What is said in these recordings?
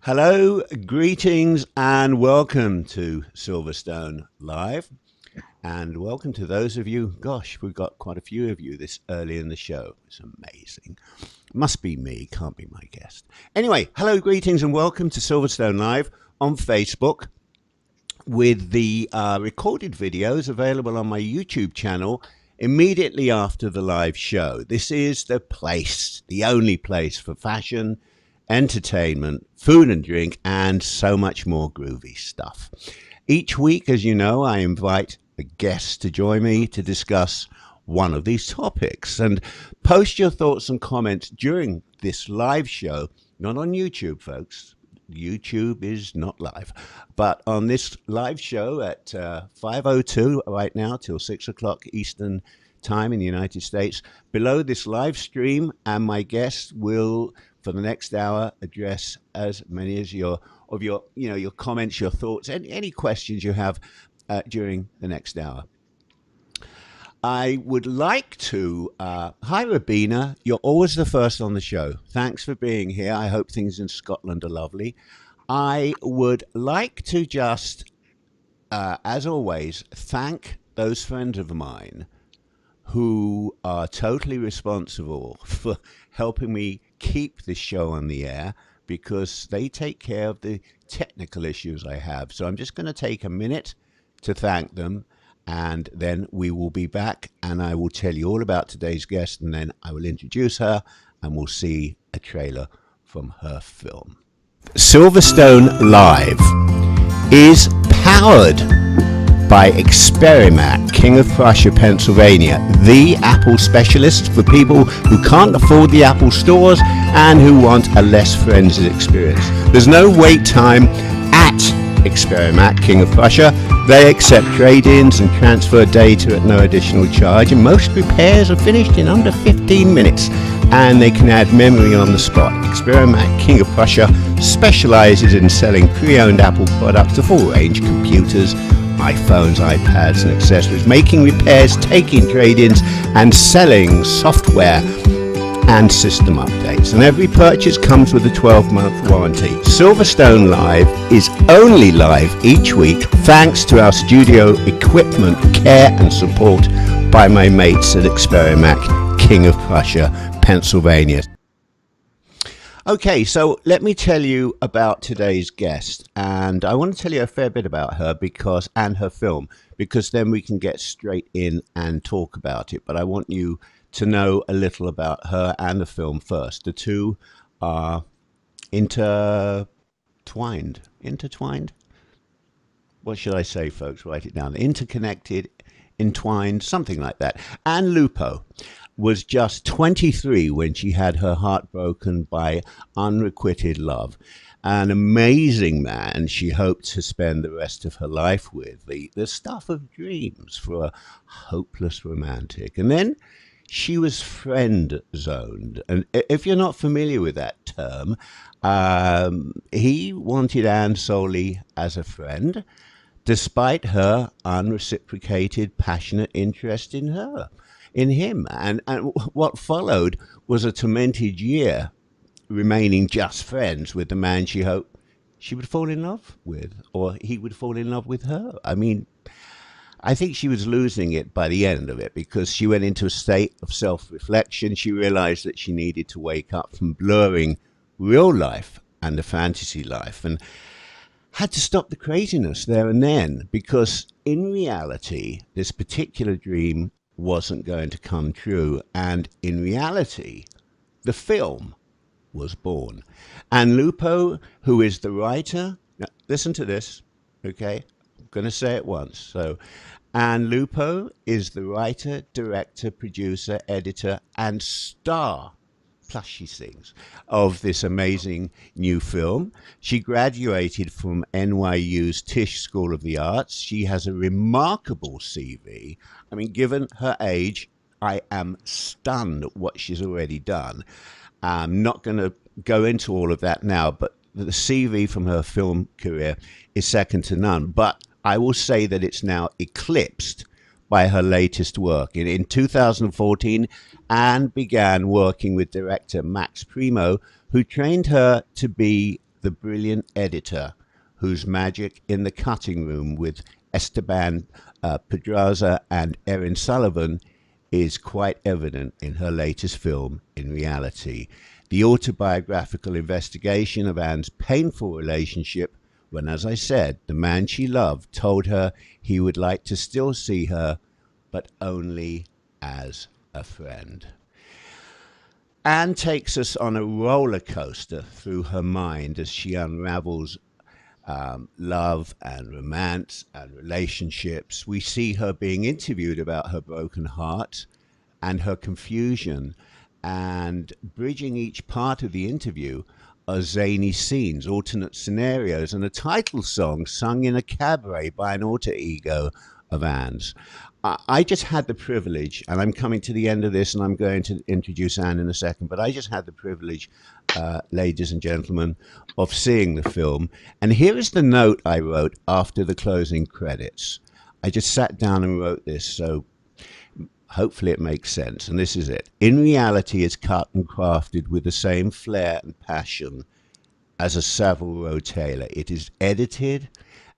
Hello, greetings, and welcome to Silverstone Live. And welcome to those of you, gosh, we've got quite a few of you this early in the show. It's amazing. Must be me, can't be my guest. Anyway, hello, greetings, and welcome to Silverstone Live on Facebook with the recorded videos available on my YouTube channel immediately after the live show. This is the place, the only place for fashion, entertainment, food and drink, and so much more groovy stuff. Each week, as you know, I invite a guest to join me to discuss one of these topics. And post your thoughts and comments during this live show, not on YouTube, folks. YouTube is not live, but on this live show at 5:02 right now till 6 o'clock Eastern time in the United States. Below this live stream, and my guest will, for the next hour, address as many as your comments, your thoughts, and any questions you have during the next hour. I would like to, hi Rabina, you're always the first on the show. Thanks for being here. I hope things in Scotland are lovely. I would like to just, as always, thank those friends of mine who are totally responsible for helping me keep this show on the air, because they take care of the technical issues I have. So I'm just going to take a minute to thank them, and then we will be back and I will tell you all about today's guest, and then I will introduce her and we'll see a trailer from her film. Silverstone Live is powered by Experiment, King of Prussia, Pennsylvania, the Apple specialist for people who can't afford the Apple stores and who want a less frenzied experience. There's no wait time at Experiment, King of Prussia. They accept trade-ins and transfer data at no additional charge, and most repairs are finished in under 15 minutes, and they can add memory on the spot. Experiment, King of Prussia specializes in selling pre-owned Apple products, a full range, computers, iPhones, iPads, and accessories, making repairs, taking trade-ins, and selling software and system updates. And every purchase comes with a 12-month warranty. Silverstone Live is only live each week thanks to our studio equipment, care and support by my mates at Experiment, King of Prussia, Pennsylvania. Okay, so let me tell you about today's guest, and I want to tell you a fair bit about her and her film, because then we can get straight in and talk about it. But I want you to know a little about her and the film first. The two are intertwined. What should I say, folks? Write it down. Interconnected, entwined, something like that. Ann Lupo was just 23 when she had her heart broken by unrequited love. An amazing man she hoped to spend the rest of her life with, the stuff of dreams for a hopeless romantic. And then she was friend zoned. And if you're not familiar with that term, he wanted Anne solely as a friend, despite her unreciprocated, passionate interest in him. And what followed was a tormented year, remaining just friends with the man she hoped she would fall in love with, or he would fall in love with her. I mean, I think she was losing it by the end of it, because she went into a state of self-reflection. She realized that she needed to wake up from blurring real life and the fantasy life, and had to stop the craziness there and then, because in reality, this particular dream wasn't going to come true. And in reality, the film was born. Ann Lupo, who is the writer, now listen to this, okay? I'm going to say it once. So Ann Lupo is the writer, director, producer, editor, and star, plus she sings, of this amazing new film. She graduated from NYU's Tisch School of the Arts. She has a remarkable CV. I mean, given her age, I am stunned at what she's already done. I'm not going to go into all of that now, but the CV from her film career is second to none. But I will say that it's now eclipsed by her latest work. In 2014, Anne began working with director Max Primo, who trained her to be the brilliant editor whose magic in the cutting room with Esteban Pedraza and Erin Sullivan is quite evident in her latest film, In Reality, the autobiographical investigation of Ann's painful relationship when, as I said, the man she loved told her he would like to still see her, but only as a friend. Anne takes us on a roller coaster through her mind as she unravels love and romance and relationships. We see her being interviewed about her broken heart and her confusion, and bridging each part of the interview are zany scenes, alternate scenarios, and a title song sung in a cabaret by an alter ego of Anne's. I just had the privilege, and I'm coming to the end of this, and I'm going to introduce Anne in a second, but I just had the privilege, ladies and gentlemen, of seeing the film. And here is the note I wrote after the closing credits. I just sat down and wrote this, so hopefully it makes sense. And this is it. In Reality, it's cut and crafted with the same flair and passion as a Savile Row tailor. It is edited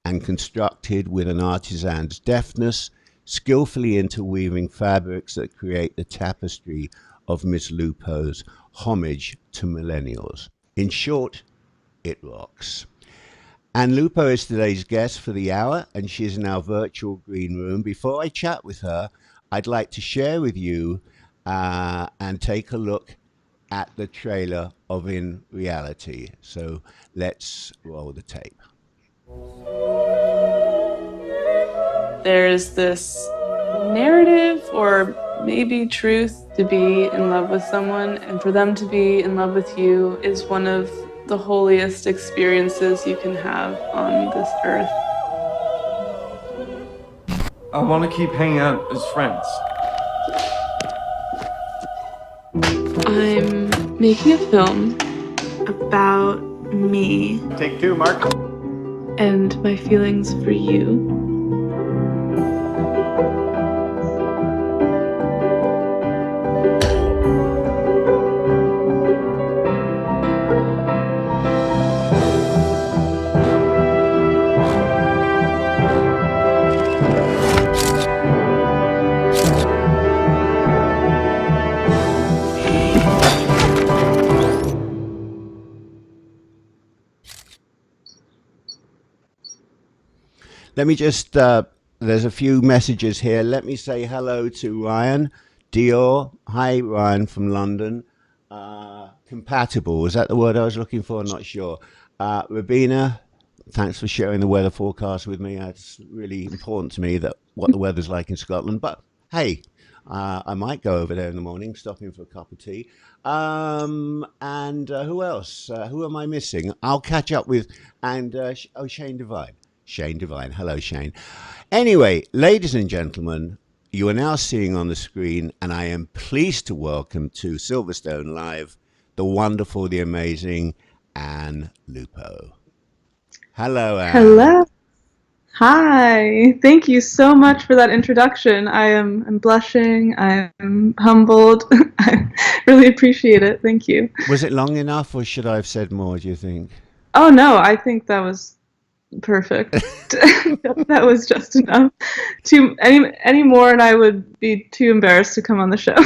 and constructed with an artisan's deftness, skillfully interweaving fabrics that create the tapestry of Miss Lupo's homage to millennials. In short, it rocks. Ann Lupo is today's guest for the hour, and she is in our virtual green room. Before I chat with her, I'd like to share with you and take a look at the trailer of In Reality. So let's roll the tape. There's this narrative or maybe truth to be in love with someone, and for them to be in love with you is one of the holiest experiences you can have on this earth. I want to keep hanging out as friends. I'm making a film about me. Take two, Mark. And my feelings for you. Let me just, there's a few messages here. Let me say hello to Ryan Dior. Hi, Ryan from London. Compatible, is that the word I was looking for? I'm not sure. Rabina, thanks for sharing the weather forecast with me. It's really important to me that what the weather's like in Scotland. But hey, I might go over there in the morning, stop in for a cup of tea. And who else? Who am I missing? I'll catch up with, and Shane Devine. Shane Devine. Hello, Shane. Anyway, ladies and gentlemen, you are now seeing on the screen, and I am pleased to welcome to Silverstone Live the wonderful, the amazing Ann Lupo. Hello, Ann. Hello. Hi. Thank you so much for that introduction. I'm blushing. I'm humbled. I really appreciate it. Thank you. Was it long enough, or should I have said more, do you think? Oh, no, I think that was perfect. That was just enough. Any more and I would be too embarrassed to come on the show.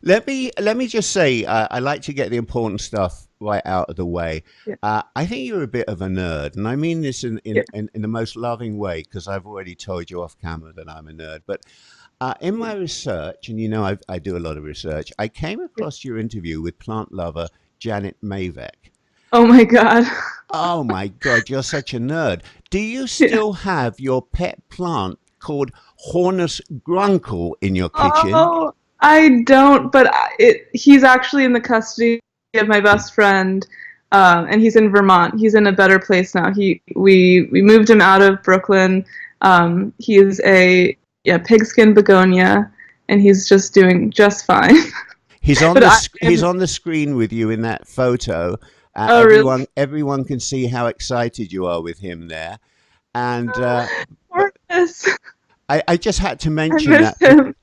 Let me just say, I like to get the important stuff right out of the way. Yeah. I think you're a bit of a nerd, and I mean this in the most loving way, because I've already told you off camera that I'm a nerd. But in my research, and you know I do a lot of research, I came across your interview with plant lover Janet Mavek. Oh my God. Oh my God, you're such a nerd. Do you still have your pet plant called Hornus gruncle in your kitchen? Oh, I don't, but he's actually in the custody of my best friend, and he's in Vermont. He's in a better place now. We moved him out of Brooklyn. He is a pigskin begonia, and he's just doing just fine. He's on he's on the screen with you in that photo. Really? Everyone can see how excited you are with him there. And I just had to mention that. Him.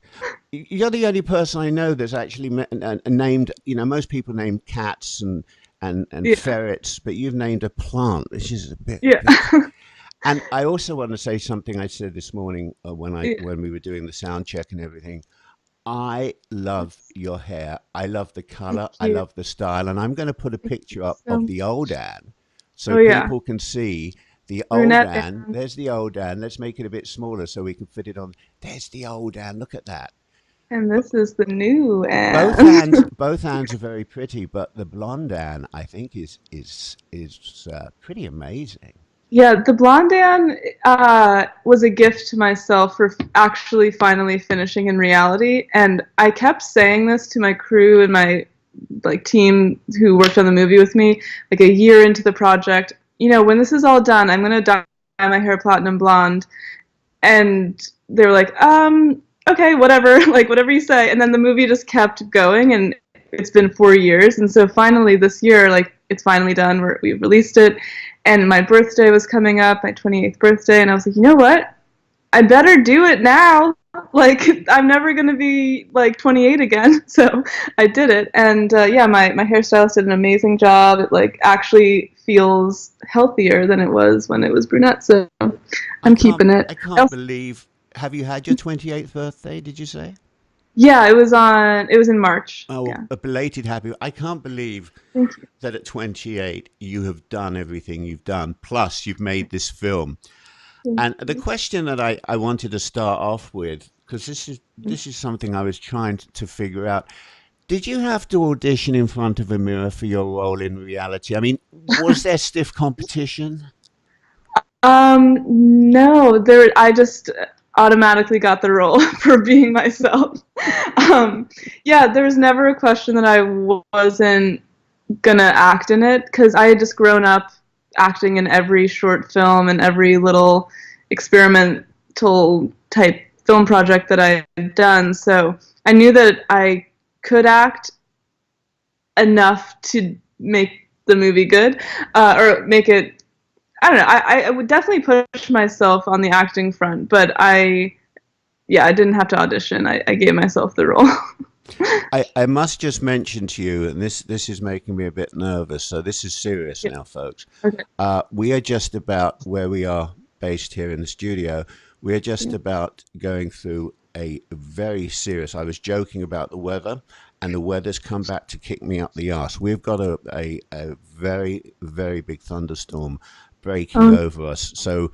You're the only person I know that's actually named, you know, most people name cats and Yeah. ferrets, but you've named a plant, which is a bit. Yeah. And I also want to say something I said this morning Yeah. when we were doing the sound check and everything. I love your hair. I love the color. Thank I you. love the style. And I'm going to put a Thank picture you up so of much. the old Anne so Oh yeah. people can see the old Brunette Anne. Anne. There's the old Anne. Let's make it a bit smaller so we can fit it on. There's the old Anne. Look at that. And this is the new Both Anne. hands, both hands are very pretty, but the blonde Anne, I think, is pretty amazing. Yeah, the blonde Anne was a gift to myself for actually finally finishing in reality. And I kept saying this to my crew and my team who worked on the movie with me, like a year into the project. You know, when this is all done, I'm gonna dye my hair platinum blonde. And they were like, okay, whatever, like whatever you say. And then the movie just kept going, and it's been 4 years. And so finally this year, like it's finally done. We released it, and my birthday was coming up, my 28th birthday, and I was like, you know what? I better do it now. Like I'm never gonna be like 28 again. So I did it, and yeah, my hairstylist did an amazing job. It like actually feels healthier than it was when it was brunette. So I'm keeping it. I can't believe. Have you had your 28th birthday? Did you say? Yeah, it was in March. Oh, Yeah. a belated happy. I can't believe Thank you. that at 28 you have done everything you've done. Plus, you've made this film. And the question that I wanted to start off with, because this is something I was trying to figure out. Did you have to audition in front of a mirror for your role in reality? I mean, was there stiff competition? No, I just automatically got the role for being myself. Yeah, there was never a question that I wasn't gonna act in it, because I had just grown up acting in every short film and every little experimental type film project that I had done. So I knew that I could act enough to make the movie good, or make it. I don't know. I would definitely push myself on the acting front, but I didn't have to audition. I gave myself the role. I must just mention to you, and this is making me a bit nervous, so this is serious now, folks. Okay. We are just about, where we are based here in the studio, we are just about going through a very serious, I was joking about the weather, and the weather's come back to kick me up the arse. We've got a very, very big thunderstorm breaking over us. So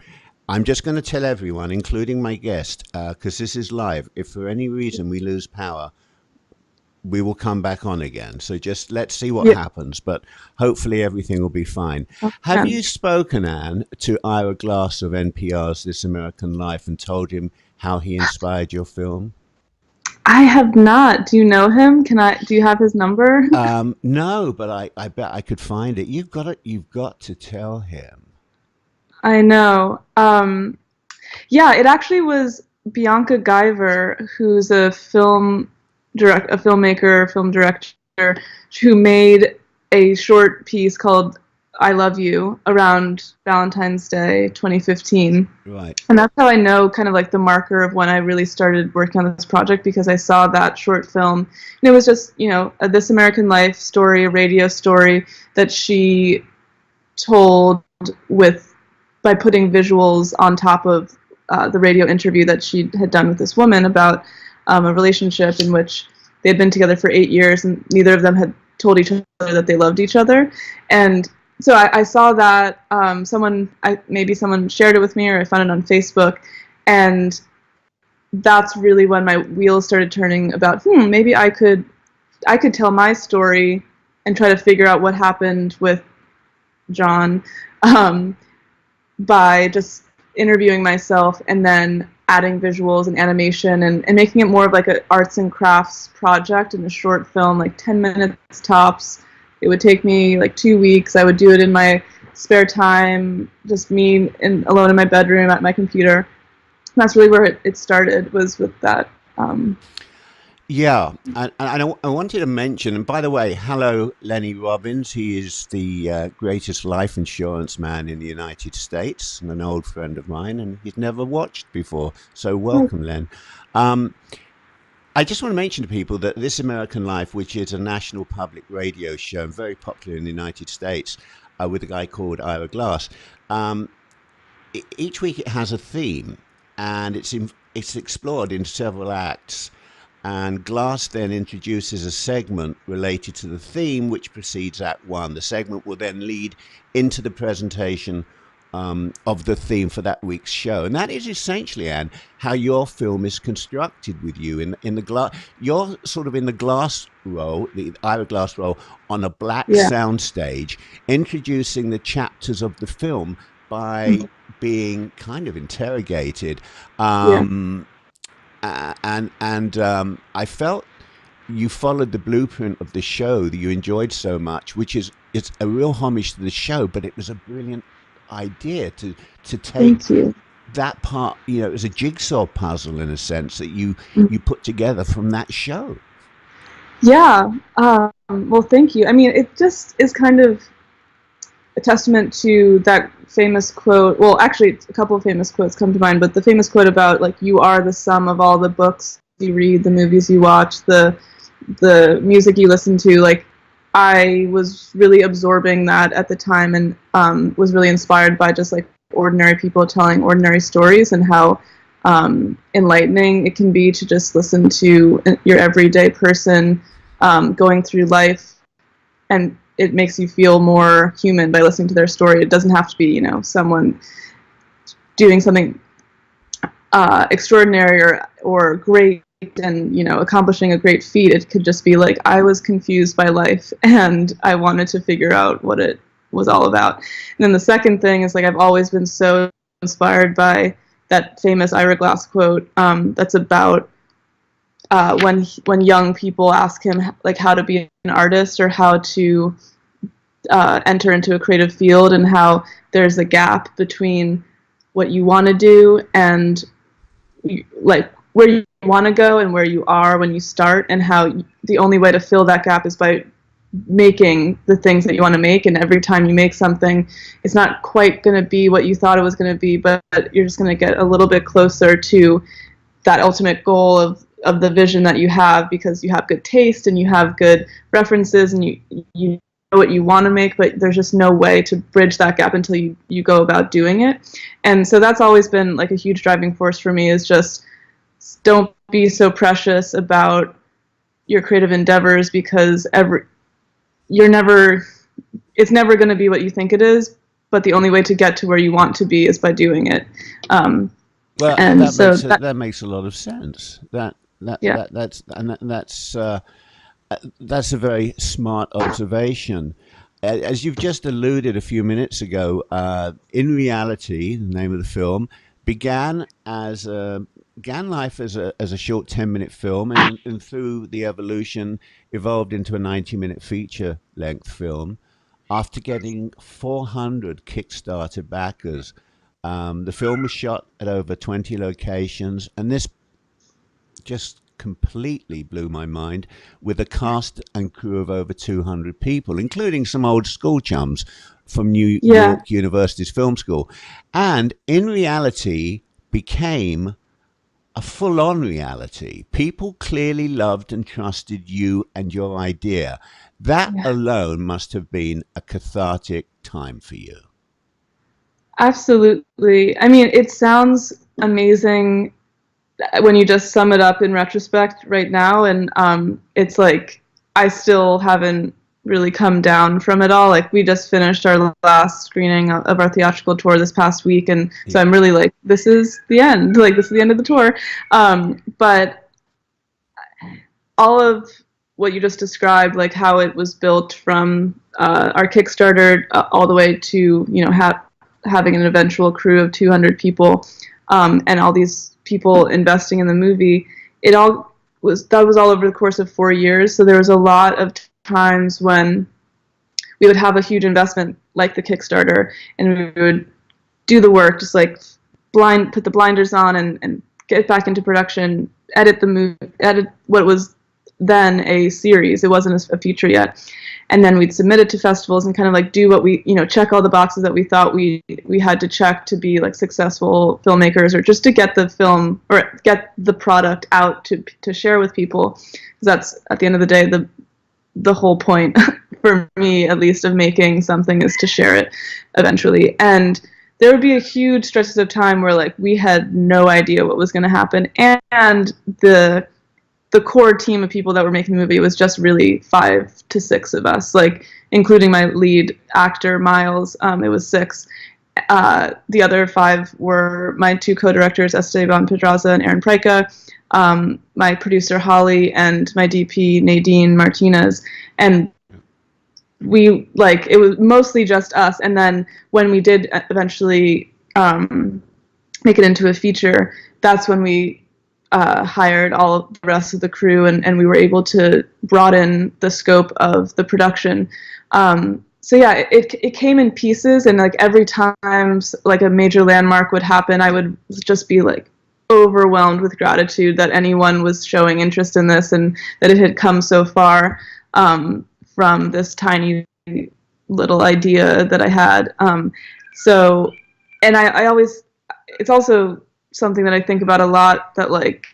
I'm just going to tell everyone, including my guest, because this is live, if for any reason we lose power, we will come back on again. So just let's see what happens, but hopefully everything will be fine. Have you spoken, Anne, to Ira Glass of NPR's This American Life and told him how he inspired your film? I have not. Do you know him? Do you have his number? No, but I bet I could find it. You've got to tell him. I know. Yeah, it actually was Bianca Guyver, who's a filmmaker, film director, who made a short piece called I Love You around Valentine's Day 2015. Right. And that's how I know kind of like the marker of when I really started working on this project, because I saw that short film. And it was just, a This American Life story, a radio story that she told by putting visuals on top of the radio interview that she had done with this woman about a relationship in which they had been together for 8 years and neither of them had told each other that they loved each other. And so I saw that maybe someone shared it with me, or I found it on Facebook, and that's really when my wheels started turning about, maybe I could tell my story and try to figure out what happened with John, by just interviewing myself and then adding visuals and animation and making it more of like an arts and crafts project in a short film, like 10 minutes tops. It would take me like 2 weeks. I would do it in my spare time, just me alone in my bedroom at my computer. And that's really where it started, was with that. Yeah, and I wanted to mention, and by the way, hello, Lenny Robbins. He is the greatest life insurance man in the United States, and an old friend of mine, and he's never watched before. So welcome, Len. I just want to mention to people that This American Life, which is a national public radio show and very popular in the United States, with a guy called Ira Glass, um, each week it has a theme, and it's explored in several acts. And Glass then introduces a segment related to the theme, which precedes Act One. The segment will then lead into the presentation of the theme for that week's show, and that is essentially, Anne, how your film is constructed with you in the glass. You're sort of in the glass role, the Ira Glass role, on a black sound stage, introducing the chapters of the film by being kind of interrogated. And I felt you followed the blueprint of the show that you enjoyed so much, which is it's a real homage to the show, but it was a brilliant idea to take that part. You know, it was a jigsaw puzzle in a sense that you put together from that show. Yeah. Well, thank you. I mean, it just is kind of a testament to that famous quote. Well, actually, a couple of famous quotes come to mind, but the famous quote about, like, you are the sum of all the books you read, the movies you watch, the music you listen to. Like, I was really absorbing that at the time, and was really inspired by just like ordinary people telling ordinary stories, and how enlightening it can be to just listen to your everyday person going through life, and it makes you feel more human by listening to their story. It doesn't have to be, you know, someone doing something extraordinary or great and, you know, accomplishing a great feat. It could just be like, I was confused by life and I wanted to figure out what it was all about. And then the second thing is, like, I've always been so inspired by that famous Ira Glass quote that's about when young people ask him, like, how to be an artist or how to enter into a creative field, and how there's a gap between what you want to do and like where you want to go and where you are when you start, and how the only way to fill that gap is by making the things that you want to make. And every time you make something, it's not quite going to be what you thought it was going to be, but you're just going to get a little bit closer to that ultimate goal of the vision that you have, because you have good taste and you have good references and you know what you want to make, but there's just no way to bridge that gap until you go about doing it. And so that's always been like a huge driving force for me, is just don't be so precious about your creative endeavors, because it's never going to be what you think it is, but the only way to get to where you want to be is by doing it. Well, and that makes a lot of sense. That's a very smart observation. As you've just alluded a few minutes ago, In Reality, the name of the film, began life as a short 10-minute film, and through the evolution evolved into a 90-minute feature-length film after getting 400 Kickstarter backers. The film was shot at over 20 locations, and this just completely blew my mind, with a cast and crew of over 200 people, including some old school chums from New York University's film school. And In Reality became a full-on reality. People clearly loved and trusted you and your idea. That alone must have been a cathartic time for you. Absolutely. I mean, it sounds amazing when you just sum it up in retrospect right now, and it's like I still haven't really come down from it all. Like, we just finished our last screening of our theatrical tour this past week, and so I'm really like, this is the end. Like, this is the end of the tour. But all of what you just described, like how it was built from our Kickstarter all the way to, you know, having an eventual crew of 200 people, and all these people investing in the movie, that was all over the course of 4 years. So there was a lot of times when we would have a huge investment like the Kickstarter, and we would do the work, just like put the blinders on and get back into production, edit what was then a series. It wasn't a feature yet. and then we'd submit it to festivals and kind of like do what we, check all the boxes that we thought we had to check to be like successful filmmakers, or just to get the film or get the product out to share with people. 'Cause that's, at the end of the day, the whole point for me, at least, of making something is to share it eventually. And there would be a huge stretches of time where like we had no idea what was going to happen, and the core team of people that were making the movie was just really 5 to 6 of us, like including my lead actor Miles. It was 6. The other 5 were my 2 co-directors, Esteban Pedraza and Aaron Pryka, my producer Holly, and my DP Nadine Martinez. And we, like, it was mostly just us. And then when we did eventually make it into a feature, that's when we hired all of the rest of the crew, and we were able to broaden the scope of the production. So yeah, it came in pieces, and like every time like a major landmark would happen, I would just be like overwhelmed with gratitude that anyone was showing interest in this, and that it had come so far from this tiny little idea that I had. So, and I always, it's also something that I think about a lot, that like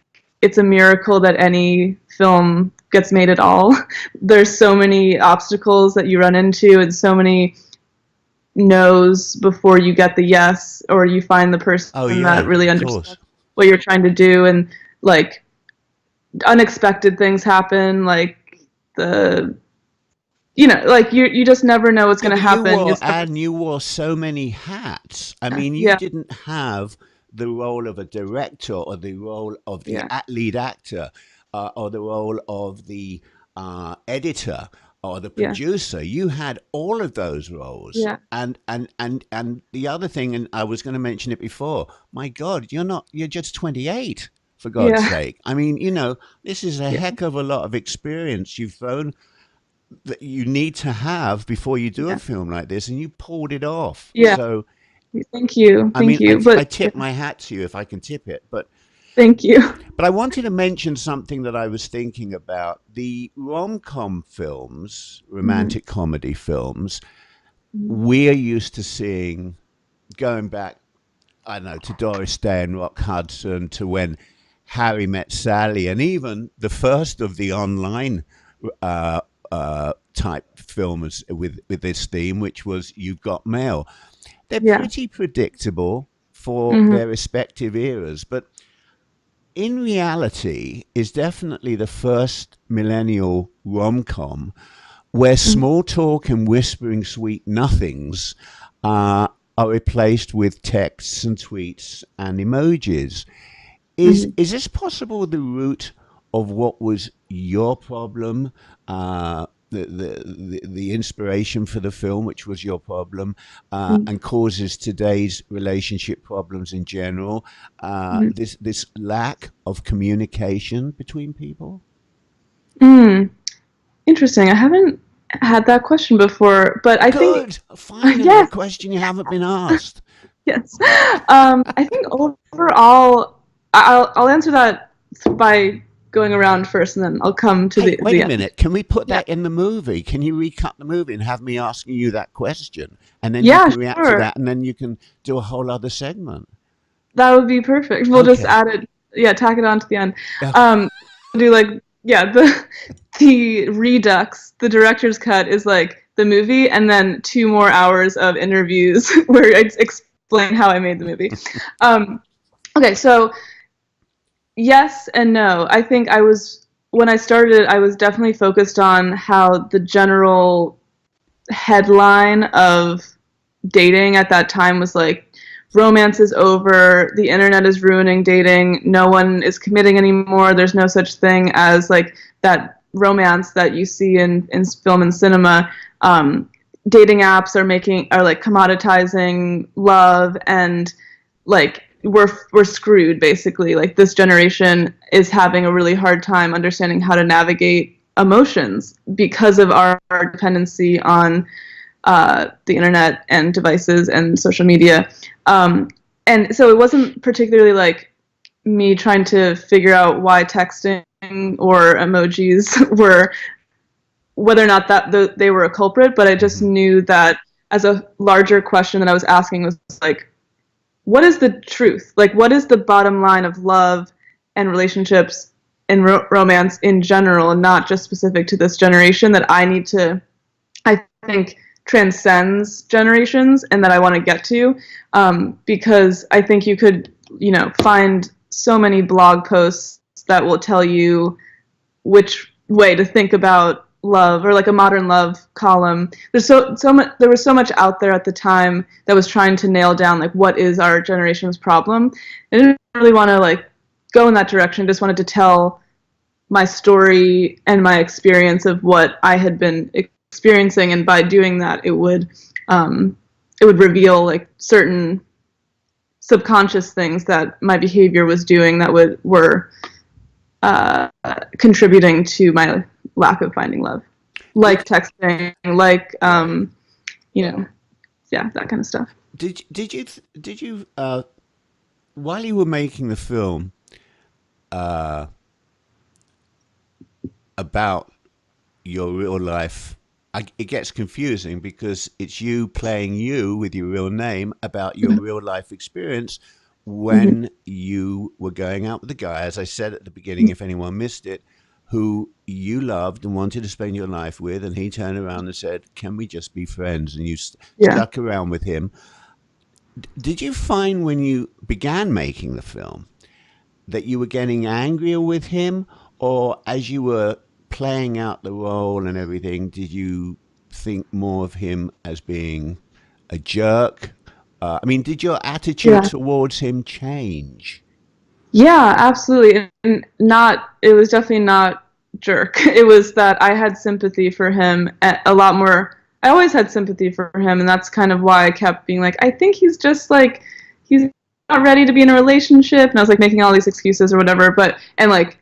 it's a miracle that any film gets made at all. There's so many obstacles that you run into, and so many no's before you get the yes, or you find the person that really understands what you're trying to do. And like unexpected things happen, like like you just never know what's going to happen. And you wore so many hats. I mean, you didn't have the role of a director, or the role of the lead actor, or the role of the editor or the producer. You had all of those roles. And the other thing, and I was going to mention it before, my God, you're just 28, for God's sake. I mean, this is a heck of a lot of experience you've thrown that you need to have before you do a film like this, and you pulled it off. So thank you. I tip my hat to you, if I can tip it, but thank you. But I wanted to mention something that I was thinking about. The rom-com films, romantic comedy films, we're used to seeing, going back, I don't know, to Doris Day and Rock Hudson, to When Harry Met Sally, and even the first of the online type films with this theme, which was You've Got Mail. They're pretty predictable for their respective eras, but in reality is definitely the first millennial rom-com where small talk and whispering sweet nothings are replaced with texts and tweets and emojis. Is this possible the root of what was your problem, the inspiration for the film, which was your problem, and causes today's relationship problems in general, this lack of communication between people? Interesting. I haven't had that question before, but I think finally a question you haven't been asked. Yes. I think overall, I'll answer that by going around first, and then I'll come to the wait a end. minute. Can we put that in the movie? Can you recut the movie and have me asking you that question, and then you can react to that, and then you can do a whole other segment? That would be perfect. We'll just add it, tack it on to the end. Do like the redux, the director's cut is like the movie, and then 2 more hours of interviews where I explain how I made the movie. Okay, so yes and no. I think when I started, I was definitely focused on how the general headline of dating at that time was like, romance is over, the internet is ruining dating, no one is committing anymore, there's no such thing as like that romance that you see in film and cinema. Dating apps are like commoditizing love, and like we're screwed, basically. Like this generation is having a really hard time understanding how to navigate emotions because of our dependency on the internet and devices and social media. And so it wasn't particularly like me trying to figure out why texting or emojis were whether or not that they were a culprit, but I just knew that as a larger question that I was asking was like, what is the truth? Like, what is the bottom line of love and relationships and romance in general, and not just specific to this generation, that I need to, I think, transcends generations and that I want to get to, because I think you could, find so many blog posts that will tell you which way to think about love, or like a modern love column. There's so much. There was so much out there at the time that was trying to nail down like what is our generation's problem. I didn't really want to like go in that direction. Just wanted to tell my story and my experience of what I had been experiencing, and by doing that, it would reveal like certain subconscious things that my behavior was doing that were contributing to my lack of finding love, like texting, like that kind of stuff. Did you while you were making the film about your real life, it gets confusing because it's you playing you with your real name about your real life experience when you were going out with the guy, as I said at the beginning, if anyone missed it, who you loved and wanted to spend your life with, and he turned around and said, "Can we just be friends?" And you stuck around with him. Did you find when you began making the film that you were getting angrier with him, or as you were playing out the role and everything, did you think more of him as being a jerk? Did your attitude towards him change? Yeah, absolutely. And it was definitely not jerk. It was that I had sympathy for him a lot more. I always had sympathy for him, and that's kind of why I kept being like, I think he's just like, he's not ready to be in a relationship. And I was like making all these excuses or whatever. And like,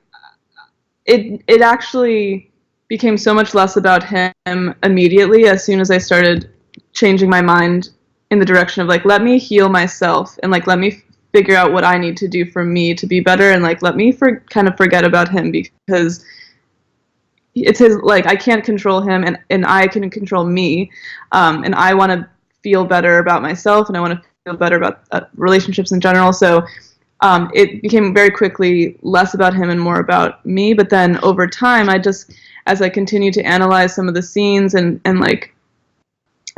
it actually became so much less about him immediately as soon as I started changing my mind in the direction of like, let me heal myself, and like, let me figure out what I need to do for me to be better, and like, let me kind of forget about him, because it's his, like, I can't control him, and I can control me, and I want to feel better about myself, and I want to feel better about relationships in general. So it became very quickly less about him and more about me. But then over time, as I continued to analyze some of the scenes and like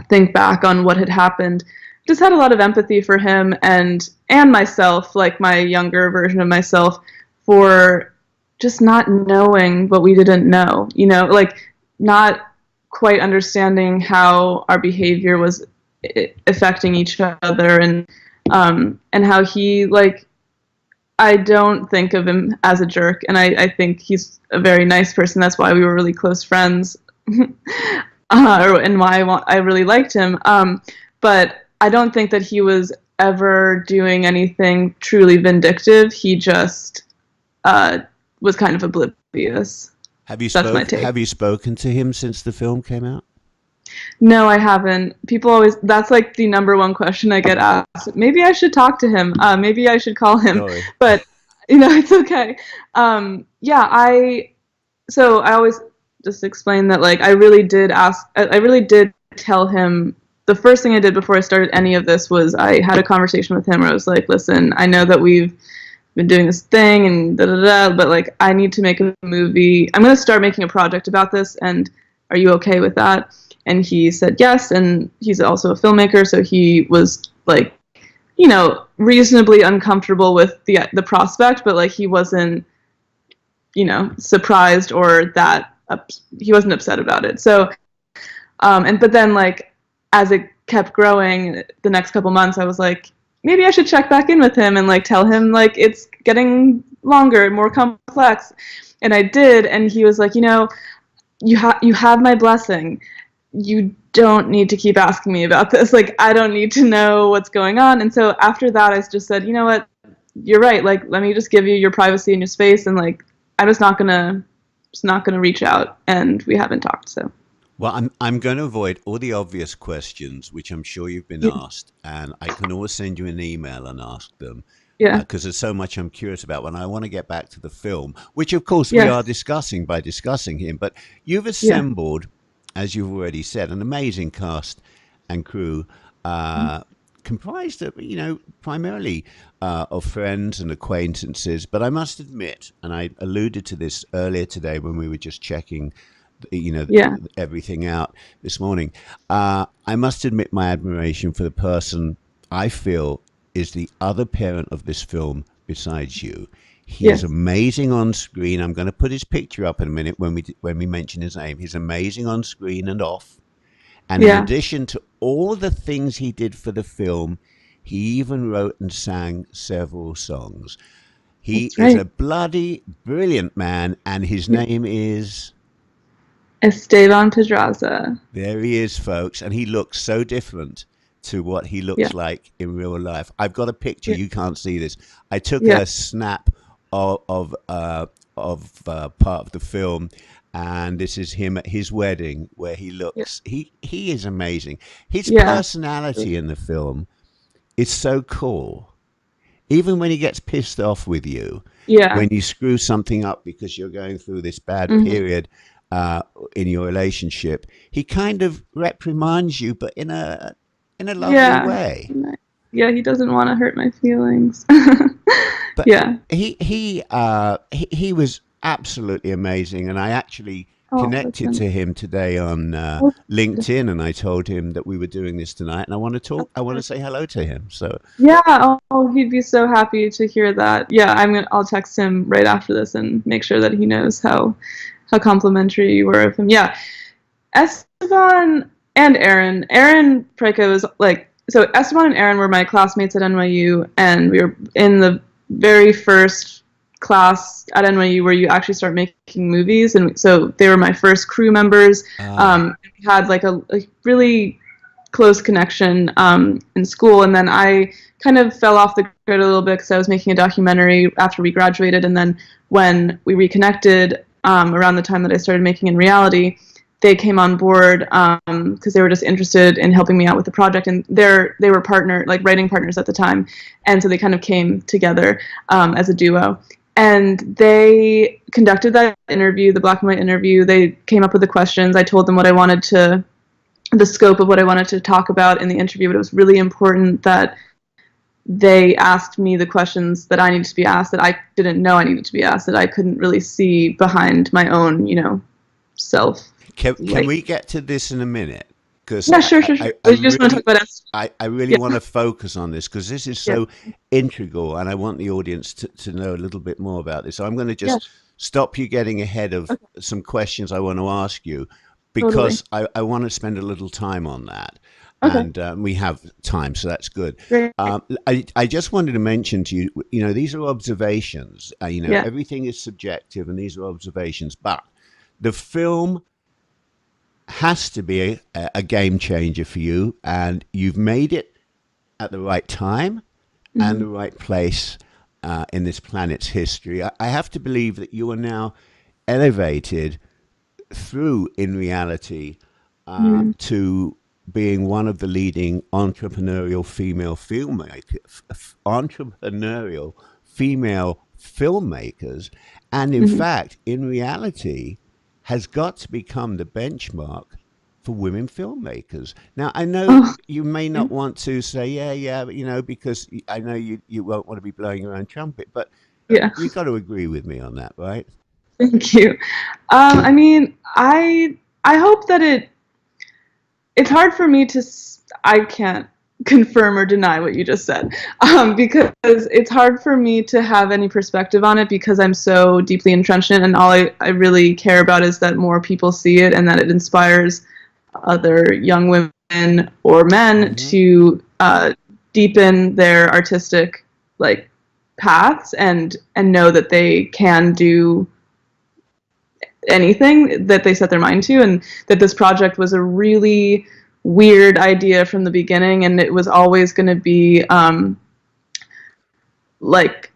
think back on what had happened, just had a lot of empathy for him and myself, like my younger version of myself, for just not knowing what we didn't know, like not quite understanding how our behavior was affecting each other, and how he, like, I don't think of him as a jerk, and I think he's a very nice person. That's why we were really close friends, and why I really liked him. But I don't think that he was ever doing anything truly vindictive. He just was kind of oblivious. Have you That's my take. Have you spoken to him since the film came out? No, I haven't. People always, that's like the number one question I get asked. Maybe I should talk to him. Maybe I should call him. Sorry. But, it's okay. So I always just explain that, like, I really did tell him, the first thing I did before I started any of this was I had a conversation with him where I was like, listen, I know that we've been doing this thing and but like, I need to make a movie. I'm going to start making a project about this, and are you okay with that? And he said yes, and he's also a filmmaker, so he was like, reasonably uncomfortable with the prospect, but like, he wasn't, surprised or that he wasn't upset about it. So, but then, like, as it kept growing, the next couple months, I was like, maybe I should check back in with him and like tell him like it's getting longer and more complex. And I did, and he was like, you have my blessing. You don't need to keep asking me about this. Like, I don't need to know what's going on. And so after that, I just said, you know what, you're right. Like, let me just give you your privacy and your space. And like, I'm just not gonna reach out. And we haven't talked. So. Well, I'm going to avoid all the obvious questions, which I'm sure you've been asked, and I can always send you an email and ask them. Yeah. because there's so much I'm curious about. When I want to get back to the film, which of course we are Yes. discussing by discussing him. But you've Yeah. assembled, as you've already said, an amazing cast and crew. Comprised of, primarily of friends and acquaintances. But I must admit, and I alluded to this earlier today when we were just checking, Yeah. everything out this morning. I must admit my admiration for the person I feel is the other parent of this film besides you. He is Yes. amazing on screen. I'm going to put his picture up in a minute when we mention his name. He's amazing on screen and off. And in Yeah. addition to all the things he did for the film, he even wrote and sang several songs. He That's is right. a bloody brilliant man, and his name is... Esteban Pedraza. There he is, folks, and he looks so different to what he Yeah. looks like in real life. I've got a picture. Yeah. You can't see this. I took Yeah. a snap of part of the film, and this is him at his wedding, where he Yeah. looks. He is amazing. His Yeah. personality in the film is so cool. Even when he gets pissed off with you, Yeah. when you screw something up because you're going through this bad Mhm. period in your relationship, he kind of reprimands you, but in a lovely Yeah. way. Yeah, he doesn't want to hurt my feelings. But Yeah. he was absolutely amazing, and I actually Oh, that's connected nice. to him today on Oh, LinkedIn, and I told him that we were doing this tonight, and I want to talk. I want to say hello to him. So yeah. Oh, he'd be so happy to hear that. Yeah, I'll text him right after this and make sure that he knows how complimentary you were of him. Yeah. Esteban and Aaron. Aaron Preco is like, so Esteban and Aaron were my classmates at NYU, and we were in the very first class at NYU where you actually start making movies, and so they were my first crew members. We had like a really close connection in school, and then I kind of fell off the grid a little bit because I was making a documentary after we graduated, and then when we reconnected around the time that I started making In Reality, they came on board because they were just interested in helping me out with the project, and they were writing partners at the time, and so they kind of came together as a duo. And they conducted that interview, the black and white interview. They came up with the questions. I told them the scope of what I wanted to talk about in the interview, but it was really important that they asked me the questions that I needed to be asked, that I didn't know I needed to be asked, that I couldn't really see behind my own, self. can we get to this in a minute? Because Yeah, sure. I just want to talk about us. I really Yeah. want to focus on this because this is so integral, and I want the audience to know a little bit more about this. So I'm going to just stop you getting ahead of some questions I want to ask you, because I want to spend a little time on that. Okay. And we have time, so that's good. Great. I just wanted to mention to you, these are observations. Everything is subjective, and these are observations. But the film has to be a game changer for you, and you've made it at the right time and the right place in this planet's history. I have to believe that you are now elevated through In Reality to being one of the leading entrepreneurial female filmmakers, and in fact, In Reality has got to become the benchmark for women filmmakers. Now, I know you may not want to say, because I know you won't want to be blowing your own trumpet, but Yeah. you've got to agree with me on that, right? Thank you. I mean, I hope that it's hard for me I can't confirm or deny what you just said, because it's hard for me to have any perspective on it because I'm so deeply entrenched in it, and all I really care about is that more people see it and that it inspires other young women or men to deepen their artistic paths and know that they can do anything that they set their mind to, and that this project was a really weird idea from the beginning, and it was always going to be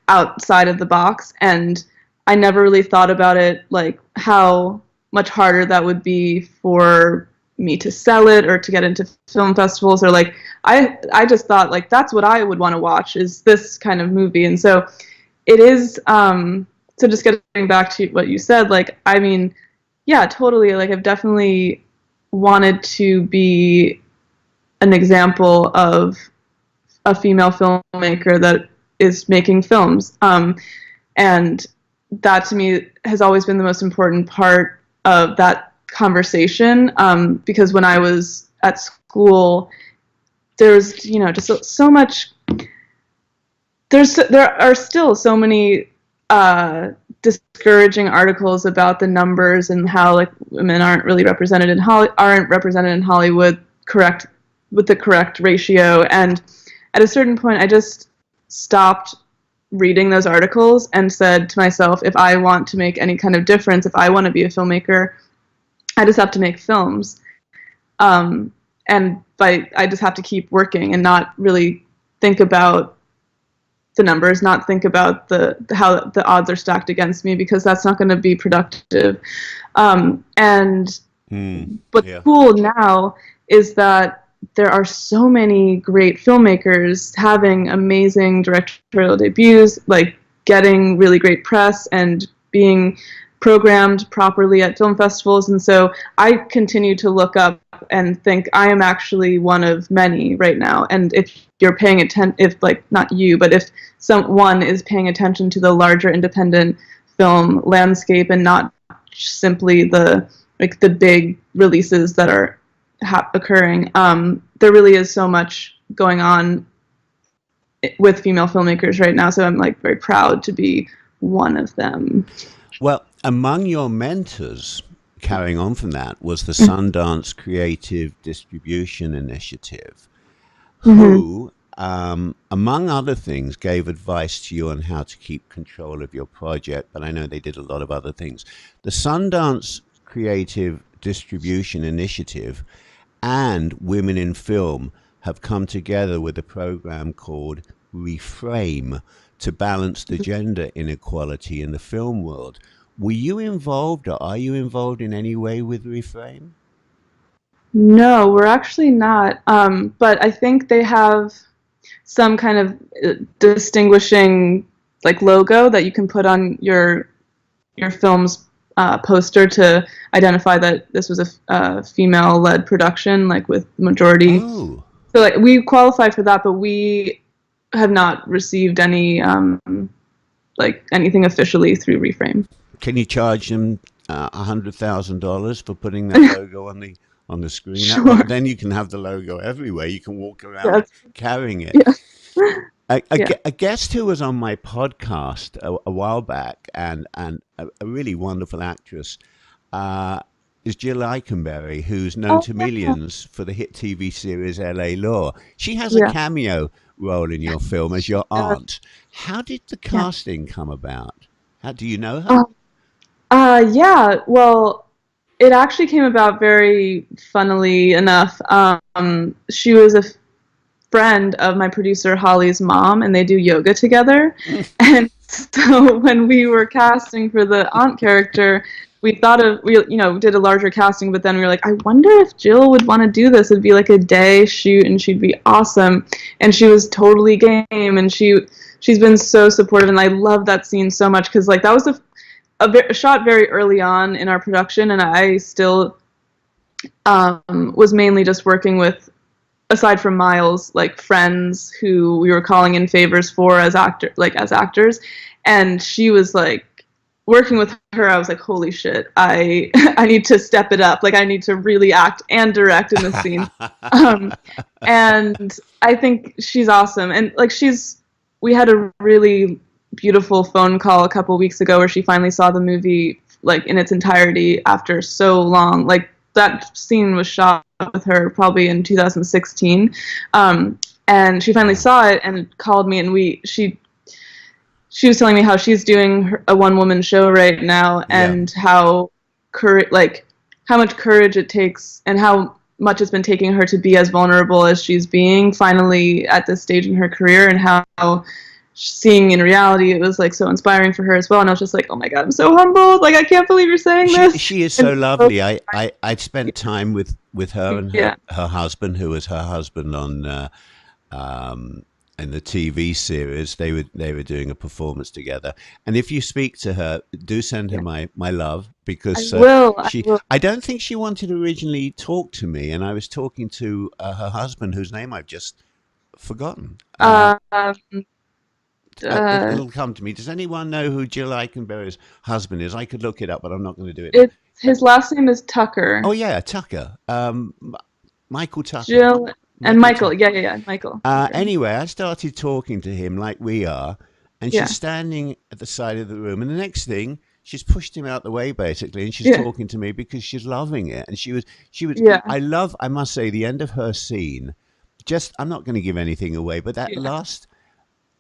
outside of the box, and I never really thought about it how much harder that would be for me to sell it or to get into film festivals, or like I just thought like that's what I would want to watch, is this kind of movie. And so it is so just getting back to what you said, like I mean, yeah, totally, like I've definitely wanted to be an example of a female filmmaker that is making films, and that to me has always been the most important part of that conversation, because when I was at school, there's just so much. There are still so many discouraging articles about the numbers and how like women aren't really represented in Hollywood with the correct ratio. And at a certain point, I just stopped reading those articles and said to myself, if I want to make any kind of difference, if I want to be a filmmaker, I just have to make films. I just have to keep working and not really think about the numbers, not think about how the odds are stacked against me, because that's not going to be productive. What's cool now is that there are so many great filmmakers having amazing directorial debuts, like getting really great press and being programmed properly at film festivals. And so I continue to look up and think I am actually one of many right now. And if you're paying attention, if like not you, but if someone is paying attention to the larger independent film landscape and not simply the big releases that are occurring, there really is so much going on with female filmmakers right now. So I'm like very proud to be one of them. Well, among your mentors, carrying on from that, was the Sundance Creative Distribution Initiative, who, among other things, gave advice to you on how to keep control of your project, but I know they did a lot of other things. The Sundance Creative Distribution Initiative and Women in Film have come together with a program called Reframe to balance the gender inequality in the film world. Were you involved, or are you involved in any way with Reframe? No, we're actually not. But I think they have some kind of distinguishing like logo that you can put on your film's poster to identify that this was a female-led production, like with majority. Oh. So like we qualify for that, but we have not received any like anything officially through Reframe. Can you charge them $100,000 for putting that logo on the screen? Sure. Then you can have the logo everywhere. You can walk around carrying it. Yeah. A guest who was on my podcast a while back, and a really wonderful actress, is Jill Eikenberry, who's known to millions for the hit TV series LA Law. She has a cameo role in your film as your aunt. How did the casting come about? How do you know her? Yeah, well, it actually came about very funnily enough. She was a friend of my producer Holly's mom, and they do yoga together. And so when we were casting for the aunt character, we did a larger casting, but then we were like, I wonder if Jill would want to do this. It'd be like a day shoot, and she'd be awesome. And she was totally game, and she's been so supportive, and I love that scene so much, because like that was a shot very early on in our production, and I still was mainly just working with, aside from Miles, like friends who we were calling in favors for as actors, and she was like, working with her, I was like, holy shit, I need to step it up. Like, I need to really act and direct in this scene. And I think she's awesome. And like, we had a really beautiful phone call a couple weeks ago where she finally saw the movie like in its entirety after so long. Like, that scene was shot with her probably in 2016. And she finally saw it and called me, and she was telling me how she's doing a one-woman show right now, and how much courage it takes, and how much it's been taking her to be as vulnerable as she's being finally at this stage in her career, and how seeing in reality, it was like so inspiring for her as well. And I was just like, oh my God, I'm so humbled. Like, I can't believe you're saying this. She is so lovely. I'd spent time with her and her husband, who was her husband on in the TV series. They were doing a performance together. And if you speak to her, do send her my love, because I will. I don't think she wanted to originally talk to me, and I was talking to her husband, whose name I've just forgotten. It'll come to me. Does anyone know who Jill Eikenberry's husband is? I could look it up, but I'm not going to do it. His last name is Tucker. Oh yeah, Tucker. Michael Tucker. Jill and Michael. Yeah, Michael. Anyway, I started talking to him like we are, and she's standing at the side of the room, and the next thing, she's pushed him out the way basically, and she's talking to me because she's loving it. And she was. I must say, the end of her scene. I'm not going to give anything away, but that last.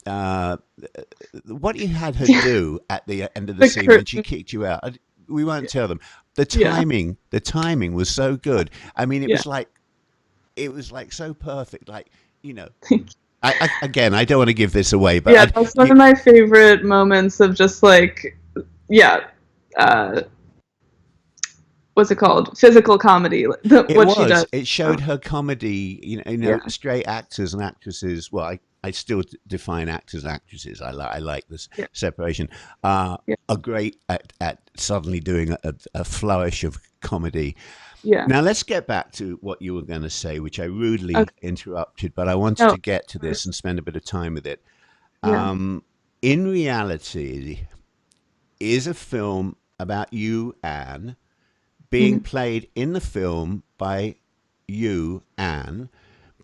What you had her do at the end of the scene when she kicked you out, we won't tell them. The timing was so good. I mean, it was like so perfect. Like, you know, I don't want to give this away, but that's one of my favorite moments of just like, what's it called? Physical comedy. She does. It showed her comedy. You know, straight actors and actresses. Well, I still define actors and actresses. I like this separation. Are great at suddenly doing a flourish of comedy. Yeah. Now let's get back to what you were going to say, which I rudely interrupted, but I wanted to get to this and spend a bit of time with it. In reality, is a film about you, Anne, being played in the film by you, Anne,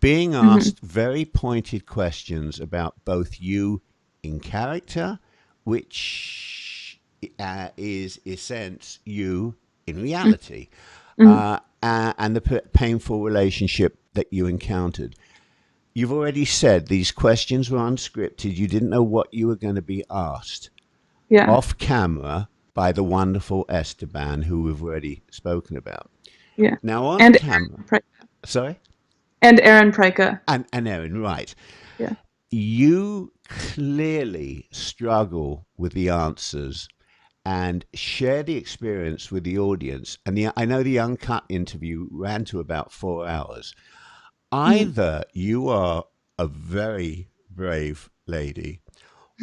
being asked very pointed questions about both you in character, which is in a sense you in reality, and the painful relationship that you encountered. You've already said these questions were unscripted. You didn't know what you were going to be asked off camera by the wonderful Esteban, who we've already spoken about. Yeah. Now on camera. Sorry? And Aaron Pryka. And Aaron, right. Yeah. You clearly struggle with the answers and share the experience with the audience. And I know the uncut interview ran to about 4 hours. Either you are a very brave lady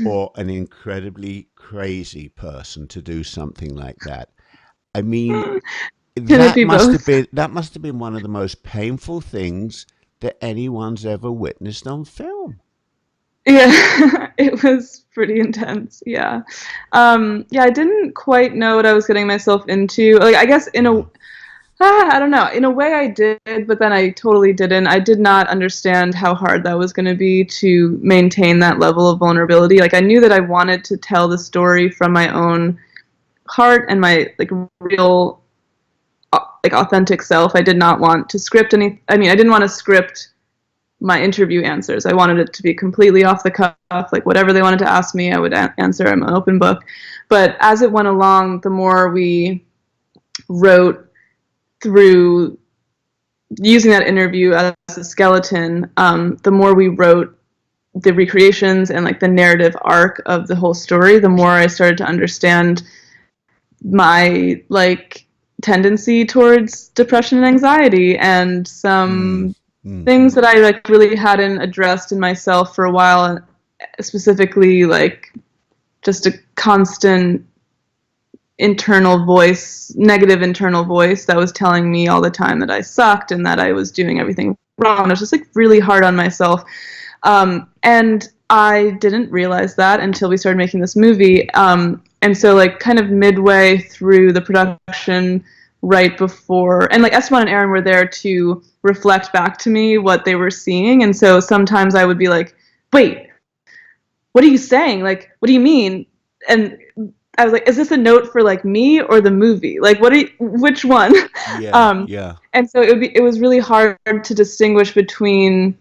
or an incredibly crazy person to do something like that. I mean, that must have been one of the most painful things that anyone's ever witnessed on film. Yeah, it was pretty intense. Yeah. I didn't quite know what I was getting myself into. Like, I guess I don't know. In a way I did, but then I totally didn't. I did not understand how hard that was going to be to maintain that level of vulnerability. Like, I knew that I wanted to tell the story from my own heart and my like real like authentic self. I did not want to script I didn't want to script my interview answers. I wanted it to be completely off the cuff. Like, whatever they wanted to ask me, I would answer. I'm an open book. But as it went along, the more we wrote through using that interview as a skeleton, the more we wrote the recreations and like the narrative arc of the whole story, the more I started to understand my like tendency towards depression and anxiety and some things that I like really hadn't addressed in myself for a while, specifically like just a constant negative internal voice that was telling me all the time that I sucked and that I was doing everything wrong. I was just like really hard on myself. And I didn't realize that until we started making this movie. And so like kind of midway through the production, right before, and like Esteban and Aaron were there to reflect back to me what they were seeing. And so sometimes I would be like, wait, what are you saying? Like, what do you mean? And I was like, is this a note for like me or the movie? Like, which one? Yeah. And so it was really hard to distinguish between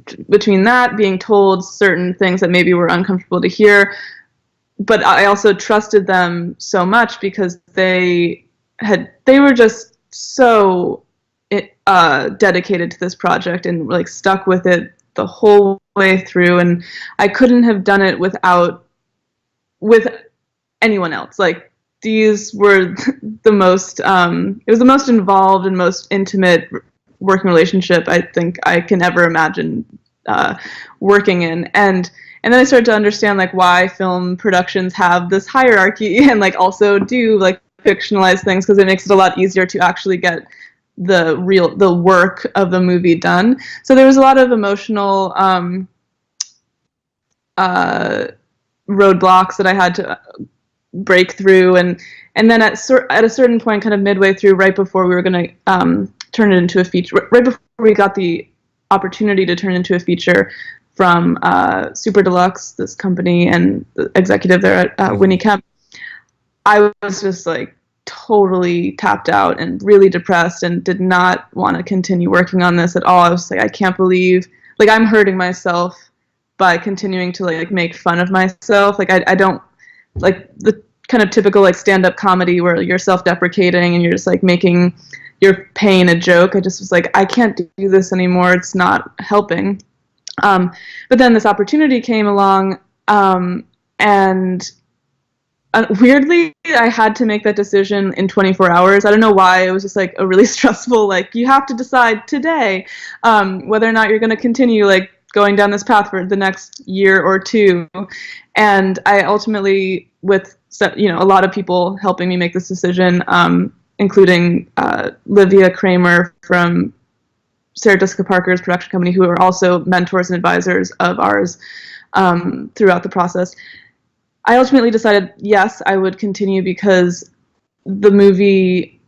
that, being told certain things that maybe were uncomfortable to hear. But I also trusted them so much because they were just so dedicated to this project and like stuck with it the whole way through, and I couldn't have done it with anyone else. Like, these were the most it was the most involved and most intimate working relationship I think I can ever imagine working in. And then I started to understand like why film productions have this hierarchy and like also do like fictionalize things, because it makes it a lot easier to actually get the work of the movie done. So there was a lot of emotional roadblocks that I had to break through, and then at a certain point, kind of midway through, right before we were going to turn it into a feature, right before we got the opportunity to turn it into a feature from Super Deluxe, this company, and the executive there at Winnie Kemp, I was just like totally tapped out and really depressed and did not want to continue working on this at all. I was like, I can't believe, like, I'm hurting myself by continuing to like make fun of myself. Like, I don't like the kind of typical like stand-up comedy where you're self-deprecating and you're just like making your pain a joke. I just was like, I can't do this anymore. It's not helping. But then this opportunity came along, and weirdly, I had to make that decision in 24 hours. I don't know why. It was just like a really stressful, like, you have to decide today whether or not you're going to continue like going down this path for the next year or two. And I ultimately, with a lot of people helping me make this decision, including Livia Kramer from Sarah Jessica Parker's production company, who are also mentors and advisors of ours throughout the process. I ultimately decided, yes, I would continue because the movie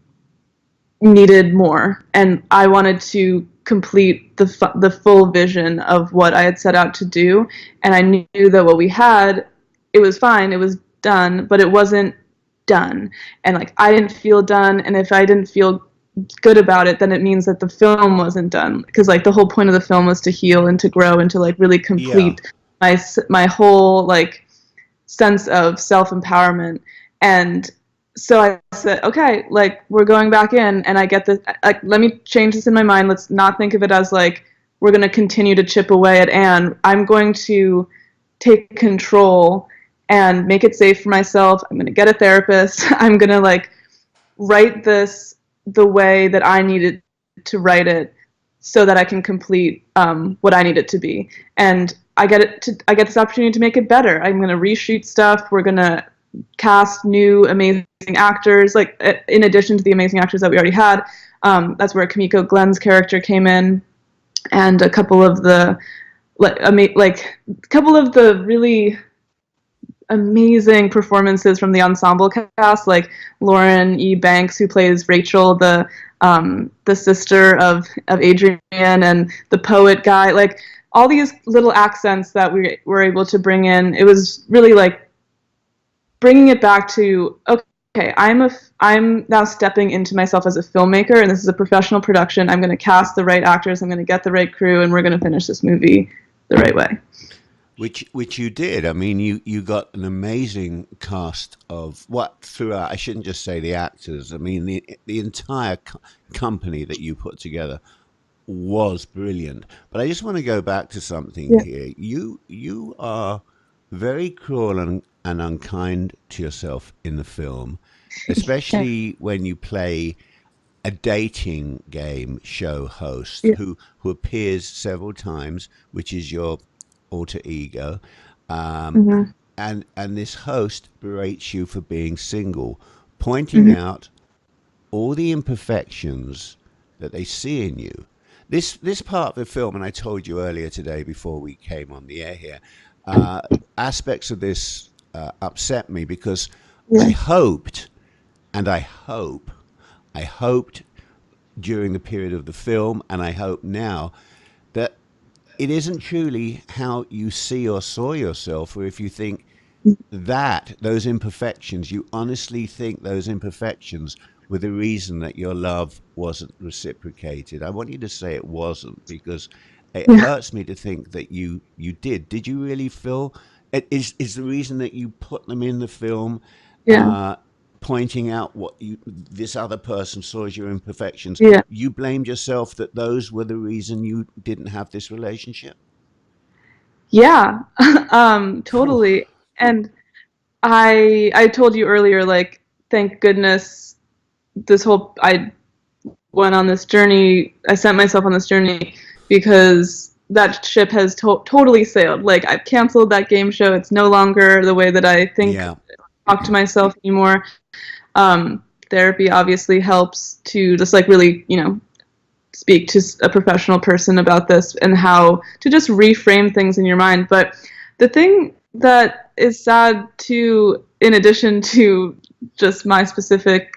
needed more, and I wanted to complete the full vision of what I had set out to do. And I knew that what we had, it was fine, it was done, but it wasn't done. And like, I didn't feel done, and if I didn't feel good about it, then it means that the film wasn't done, because like the whole point of the film was to heal and to grow and to like really complete my whole like sense of self-empowerment. And so I said, okay, like, we're going back in, and I get this, like, let me change this in my mind. Let's not think of it as like we're going to continue to chip away at Anne. I'm going to take control and make it safe for myself. I'm going to get a therapist. I'm going to like write this the way that I needed to write it, so that I can complete what I need it to be. And I get this opportunity to make it better. I'm going to reshoot stuff. We're going to cast new amazing actors, like in addition to the amazing actors that we already had. That's where Kimiko Glenn's character came in, and a couple of the really amazing performances from the ensemble cast, like Lauren E. Banks, who plays Rachel, the sister of Adrian, and the poet guy, like all these little accents that we were able to bring in. It was really like bringing it back to, okay, I'm now stepping into myself as a filmmaker, and this is a professional production. I'm going to cast the right actors, I'm going to get the right crew, and we're going to finish this movie the right way. Which you did. I mean, you got an amazing cast of throughout. I shouldn't just say the actors. I mean, the entire company that you put together was brilliant. But I just want to go back to something here. You are very cruel and unkind to yourself in the film, especially when you play a dating game show host who appears several times, which is your alter ego, and this host berates you for being single, pointing out all the imperfections that they see in you. This part of the film, and I told you earlier today before we came on the air here, aspects of this upset me, because I hoped during the period of the film, and I hope now, that it isn't truly how you see or saw yourself, or if you think that those imperfections, you honestly think those imperfections were the reason that your love wasn't reciprocated. I want you to say it wasn't, because it hurts me to think that you did. Did you really feel it is the reason that you put them in the film, pointing out what this other person saw as your imperfections? You blamed yourself that those were the reason you didn't have this relationship? Yeah, Phew. totally. And I told you earlier, like, thank goodness I went on this journey. I sent myself on this journey because that ship has totally sailed. Like, I've canceled that game show. It's no longer the way that I think, Yeah. talk to myself anymore. Therapy obviously helps to just like really, speak to a professional person about this and how to just reframe things in your mind. But the thing that is sad too, in addition to just my specific,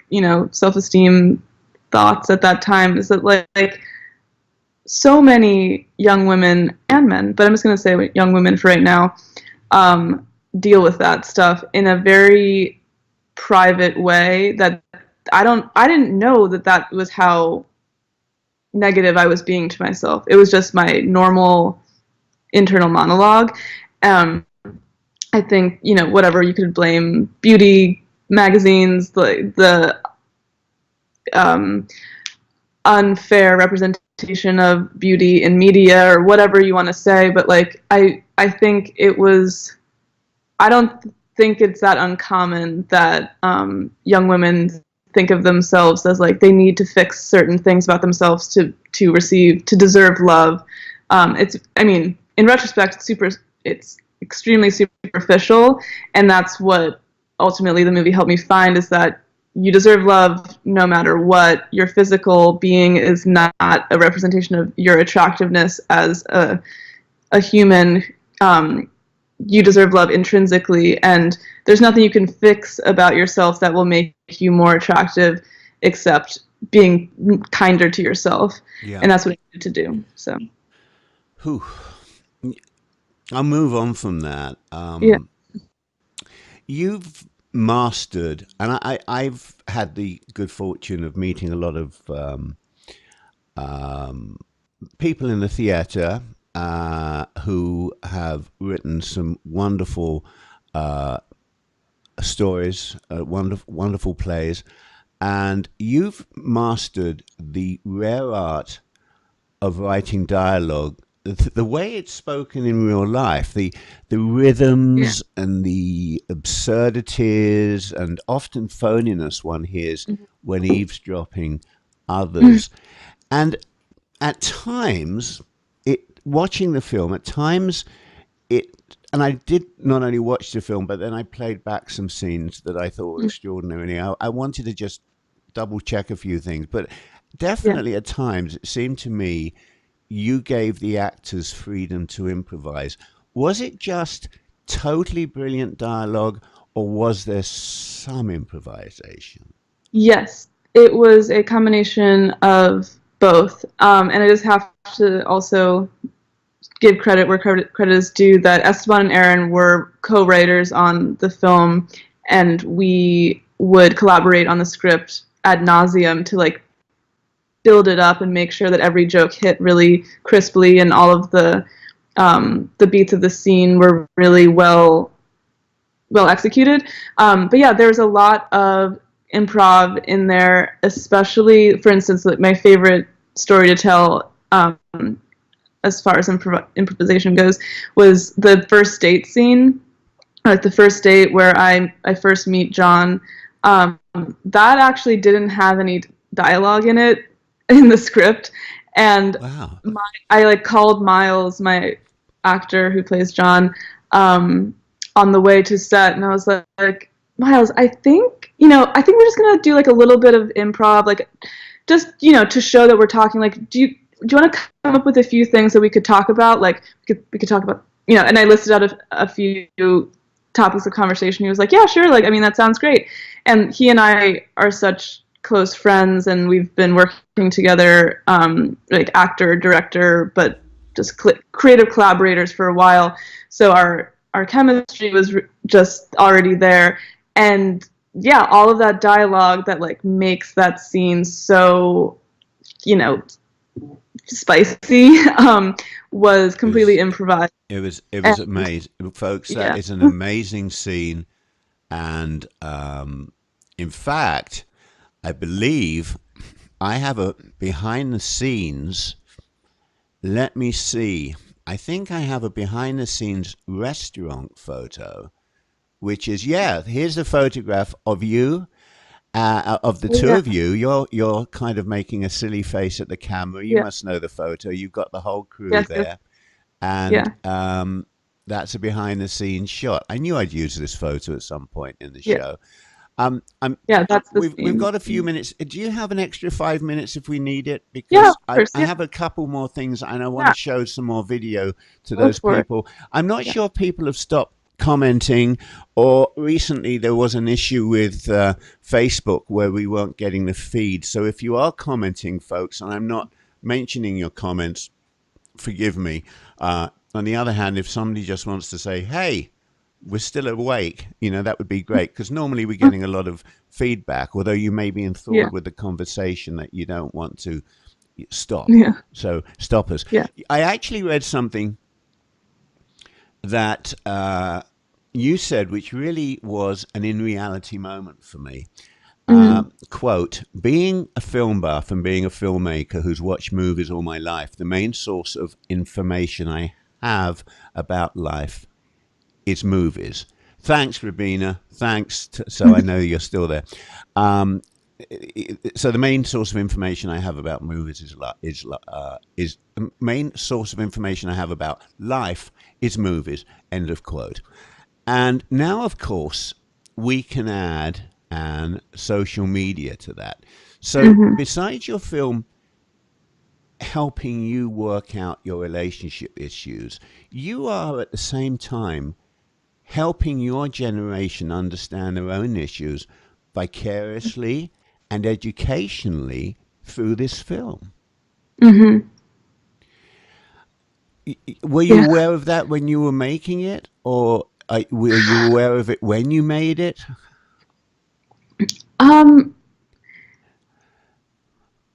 self-esteem thoughts at that time, is that like so many young women and men, but I'm just going to say young women for right now, deal with that stuff in a very private way that I didn't know that that was how negative I was being to myself. It was just my normal internal monologue. Um, I think, whatever, you could blame beauty magazines, the um, unfair representation of beauty in media, or whatever you want to say. But like, I think it was, I don't think it's that uncommon that young women think of themselves as like they need to fix certain things about themselves to deserve love. I mean, in retrospect, it's extremely superficial, and that's what ultimately the movie helped me find, is that you deserve love no matter what. Your physical being is not a representation of your attractiveness as a human. You deserve love intrinsically, and there's nothing you can fix about yourself that will make you more attractive except being kinder to yourself. Yeah. And that's what I needed to do. So Whew. I'll move on from that. yeah. You've mastered, and I've had the good fortune of meeting a lot of um, people in the theatre who have written some wonderful stories, wonderful plays, and you've mastered the rare art of writing dialogue, the way it's spoken in real life, the Yeah. rhythms and the absurdities and often phoniness one hears when eavesdropping others. And at times, watching the film, at times it, and I did not only watch the film, but then I played back some scenes that I thought were extraordinary. I wanted to just double check a few things, but Yeah. definitely at times it seemed to me you gave the actors freedom to improvise. Was it just totally brilliant dialogue, or was there some improvisation? Yes, it was a combination of both. And I just have to also give credit where credit is due, that Esteban and Aaron were co-writers on the film, and we would collaborate on the script ad nauseum to like build it up and make sure that every joke hit really crisply, and all of the beats of the scene were really well executed. But yeah, there's a lot of improv in there, especially, for instance, like my favorite story to tell, as far as improvisation goes, was the first date scene, like the first date where I first meet John. That actually didn't have any dialogue in it in the script, and Wow. I like called Miles, my actor who plays John, on the way to set, and I was like, Miles, I think we're just gonna do like a little bit of improv, like just to show that we're talking. Like, do you want to come up with a few things that we could talk about? Like, we could talk about, and I listed out a few topics of conversation. He was like, yeah, sure. Like, I mean, that sounds great. And he and I are such close friends, and we've been working together, like actor, director, but just creative collaborators for a while. So our chemistry was just already there. And yeah, all of that dialogue that like makes that scene so, you know, spicy, was It was completely improvised. it was And amazing, folks. That yeah. is an amazing scene, and in fact, I believe I have a behind the scenes. Let me see. I think I have a behind the scenes restaurant photo, which is, yeah, here's a photograph of you, of the Oh, two yeah. of you. You're kind of making a silly face at the camera. You Yeah. must know the photo. You've got the whole crew Yes. Yes. there. And Yeah. that's a behind the scenes shot. I knew I'd use this photo at some point in the Yeah. show. Yeah. That's the We've scene. got a few minutes. Do you have an extra 5 minutes if we need it? Yeah. Of Because course. I Yeah. have a couple more things and I want Yeah. to show some more video to Go those for it. people. I'm not Yeah. sure if people have stopped commenting, or recently there was an issue with Facebook where we weren't getting the feed. So if you are commenting, folks, and I'm not mentioning your comments, forgive me. On the other hand, if somebody just wants to say, hey, we're still awake, that would be great, because normally we're getting a lot of feedback, although you may be enthralled Yeah. with the conversation that you don't want to stop. Yeah. So stop us. Yeah. I actually read something that you said, which really was an in reality moment for me. Quote, being a film buff and being a filmmaker who's watched movies all my life, the main source of information I have about life is movies. Thanks, Rabina. Thanks. So I know you're still there. So the main source of information I have about movies is the main source of information I have about life is movies. End of quote. And now, of course, we can add social media to that. So besides your film helping you work out your relationship issues, you are at the same time helping your generation understand their own issues vicariously and educationally through this film. Were you Yeah. aware of that when you were making it, or were you aware of it when you made it?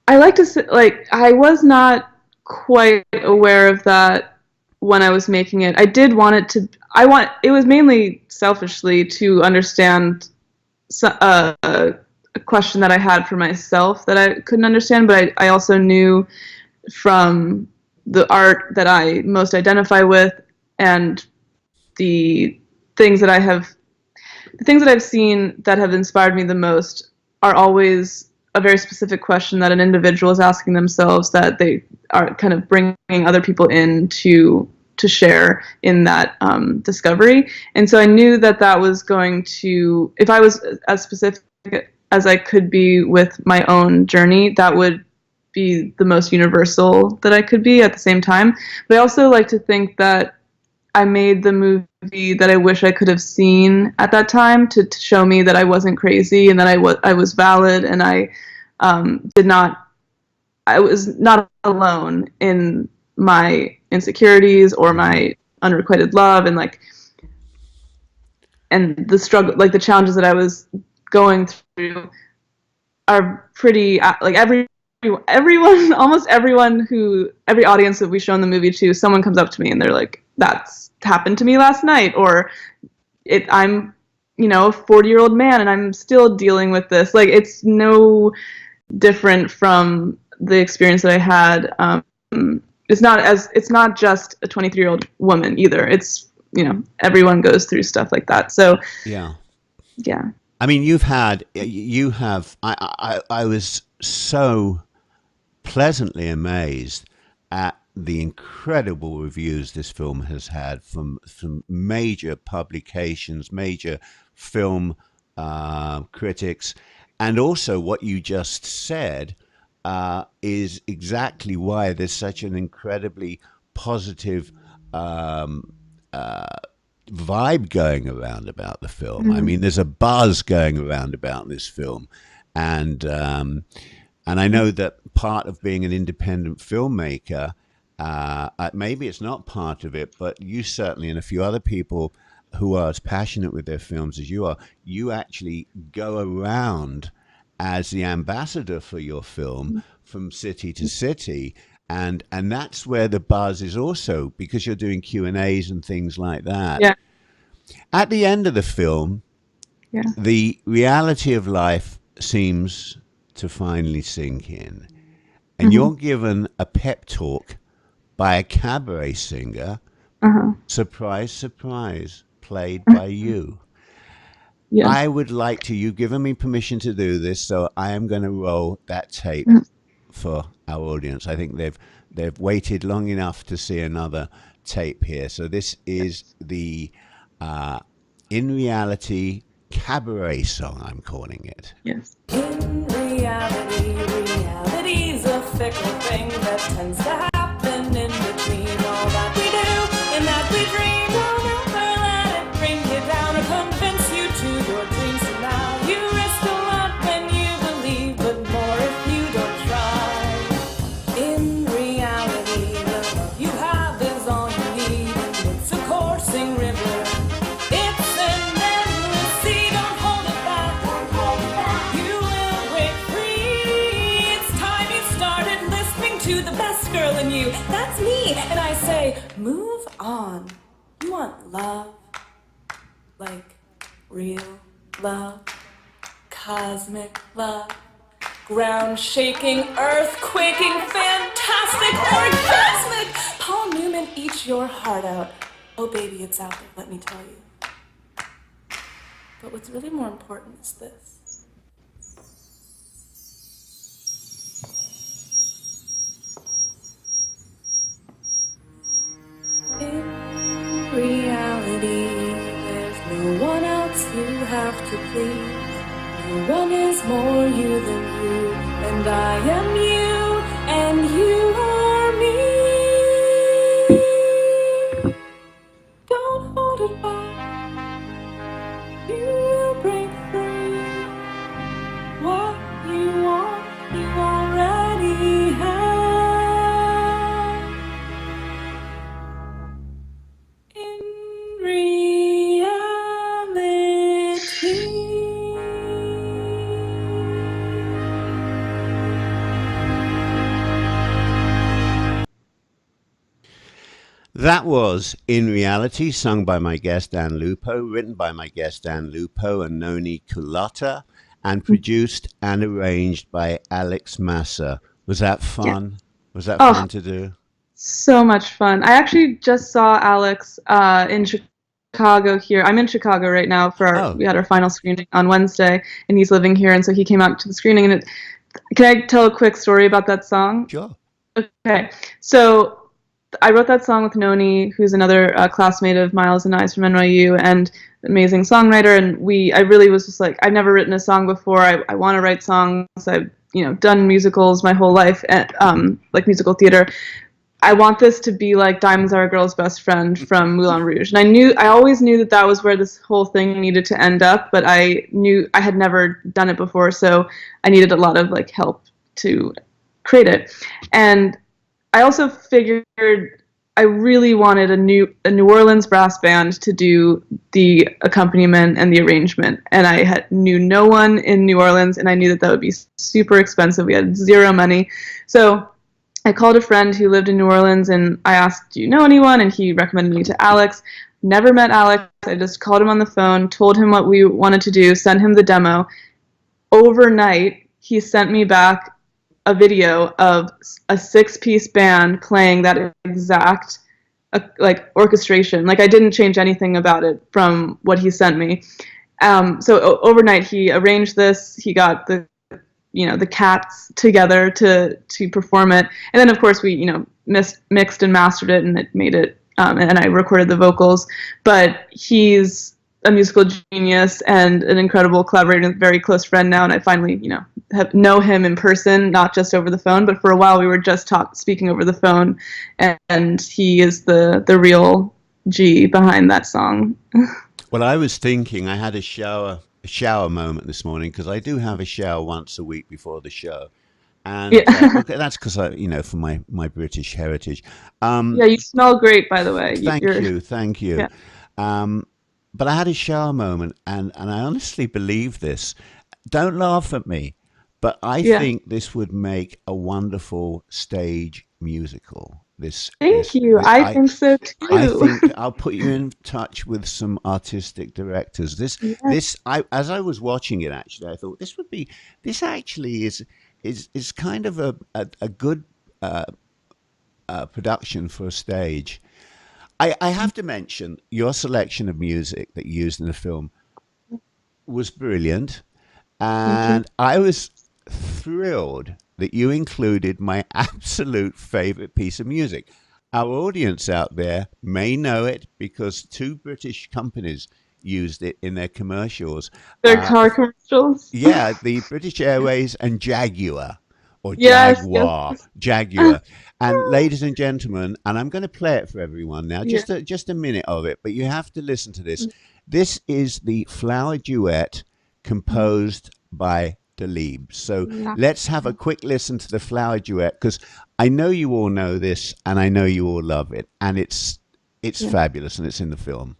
I like to say, like, I was not quite aware of that when I was making it. I did want it to. It was mainly selfishly to understand a question that I had for myself that I couldn't understand, but I also knew from the art that I most identify with and the things that I've seen that have inspired me the most are always a very specific question that an individual is asking themselves, that they are kind of bringing other people in to share in that discovery. And so I knew that was going to, if I was as specific as I could be with my own journey, that would be the most universal that I could be at the same time. But I also like to think that I made the movie that I wish I could have seen at that time to show me that I wasn't crazy and that I was valid, and I was not alone in my insecurities or my unrequited love, and the struggle, like the challenges that I was going through are pretty, like everyone, almost everyone every audience that we show in the movie to, someone comes up to me and they're like, that's happened to me last night, or I'm a 40-year-old man and I'm still dealing with this. Like, it's no different from the experience that I had. It's not just a 23-year-old woman either. It's, everyone goes through stuff like that. So Yeah. yeah. I mean, I was so pleasantly amazed at the incredible reviews this film has had from major publications, major film critics, and also what you just said is exactly why there's such an incredibly positive vibe going around about the film. I mean, there's a buzz going around about this film, and I know that part of being an independent filmmaker, maybe it's not part of it, but you certainly, and a few other people who are as passionate with their films as you are, you actually go around as the ambassador for your film from city to city. And that's where the buzz is also, because you're doing Q&As and things like that. Yeah. At the end of the film, Yeah. the reality of life seems to finally sink in. And you're given a pep talk by a cabaret singer. Uh-huh. Surprise, surprise, played by you. Yes. I would like to, you've given me permission to do this, so I am going to roll that tape for our audience. I think they've waited long enough to see another tape here. So this is the In Reality cabaret song, I'm calling it. Yes. In reality, reality's a fickle thing that tends to happen in between all that we do and that we dream. Don't ever let it bring you down or convince you to your dreams. So now you risk a lot when you believe, but more if you don't try. In reality, the love you have is all you need, and it's a coursing river. It's an endless sea. Don't hold it back. You will break free. It's time you started listening to the best girl in you. That's me. And I say, move on. You want love, like real love, cosmic love, ground shaking, earth quaking, fantastic, orgasmic. Paul Newman, eat your heart out. Oh baby, it's out there, let me tell you. But what's really more important is this. In reality, there's no one else you have to please. No one is more you than you, and I am you, and you are me. Don't hold it back. You will break free. What you want, you already have. In reality. That was In Reality, sung by my guest Ann Lupo, written by my guest Ann Lupo and Noni Kulata, and produced and arranged by Alex Massa. Was that fun? Yeah. Was that fun to do? So much fun. I actually just saw Alex in Chicago here. I'm in Chicago right now for we had our final screening on Wednesday, and he's living here, and so he came out to the screening. And can I tell a quick story about that song? Sure. Okay, so I wrote that song with Noni, who's another classmate of Miles and I's from NYU, and amazing songwriter. And I really was just like, I've never written a song before. I want to write songs. I've done musicals my whole life, like musical theater. I want this to be like Diamonds Are a Girl's Best Friend from Moulin Rouge. And I always knew that was where this whole thing needed to end up, but I knew I had never done it before, so I needed a lot of like help to create it. And I also figured I really wanted a New Orleans brass band to do the accompaniment and the arrangement, and I knew no one in New Orleans, and I knew that would be super expensive. We had zero money, so I called a friend who lived in New Orleans, and I asked, do you know anyone? And he recommended me to Alex. Never met Alex. I just called him on the phone, told him what we wanted to do, sent him the demo. Overnight, he sent me back a video of a 6-piece band playing that exact like orchestration. Like I didn't change anything about it from what he sent me. So overnight he arranged this. He got the cats together to perform it, and then of course we mixed and mastered it, and it made it. And I recorded the vocals. But he's a musical genius and an incredible collaborator, and a very close friend now. And I finally know him in person, not just over the phone. But for a while we were just speaking over the phone, and he is the real G behind that song. Well, I was thinking I had a shower moment this morning, because I do have a shower once a week before the show, and okay, that's because for my British heritage. Yeah, you smell great, by the way. Thank you. Yeah. But I had a shower moment, and I honestly believe this. Don't laugh at me, but I think this would make a wonderful stage musical. Thank you. I think so too. I think I'll put you in touch with some artistic directors. As I was watching it, actually, I thought this actually is kind of a good production for a stage. I have to mention your selection of music that you used in the film was brilliant, and I was thrilled that you included my absolute favorite piece of music. Our audience out there may know it because two British companies used it in their commercials. Their car commercials. Yeah, the British Airways and Jaguar, or Yes, Jaguar, yes. Jaguar. And ladies and gentlemen, and I'm going to play it for everyone now, Yeah. just a minute of it, but you have to listen to this. This is the Flower Duet composed by Delibes. So let's have a quick listen to the Flower Duet, because I know you all know this, and I know you all love it, and it's fabulous, and it's in the film.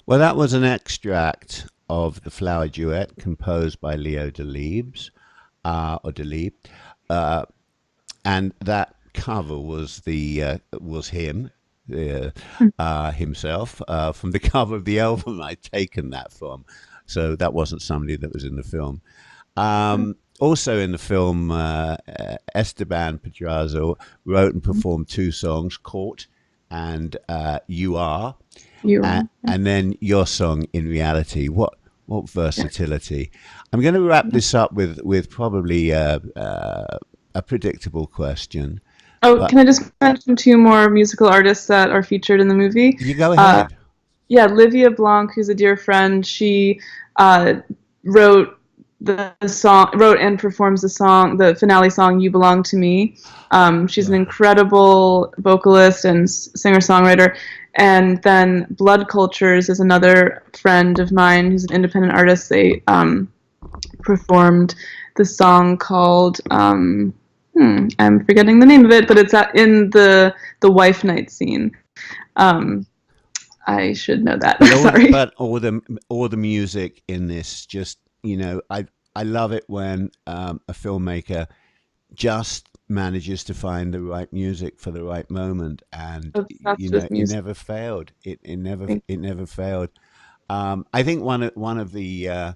Well, that was an extract of the Flower Duet composed by Leo Delibes, or Delibes, and that cover was was him himself from the cover of the album I'd taken that from. So that wasn't somebody that was in the film. Also in the film, Esteban Pedraza wrote and performed two songs, Court and You Are. And then your song, In Reality. What versatility. I'm going to wrap this up with probably a predictable question. Oh, can I just mention two more musical artists that are featured in the movie? You go ahead. Yeah, Livia Blanc, who's a dear friend. She wrote and performs the finale song "You Belong to Me." She's an incredible vocalist and singer-songwriter. And then Blood Cultures is another friend of mine who's an independent artist. They performed the song called I'm forgetting the name of it, but it's in the wife night scene. I should know that. Sorry. But all the music in this, just I love it when a filmmaker just manages to find the right music for the right moment, and it never failed. It never failed. I think one of the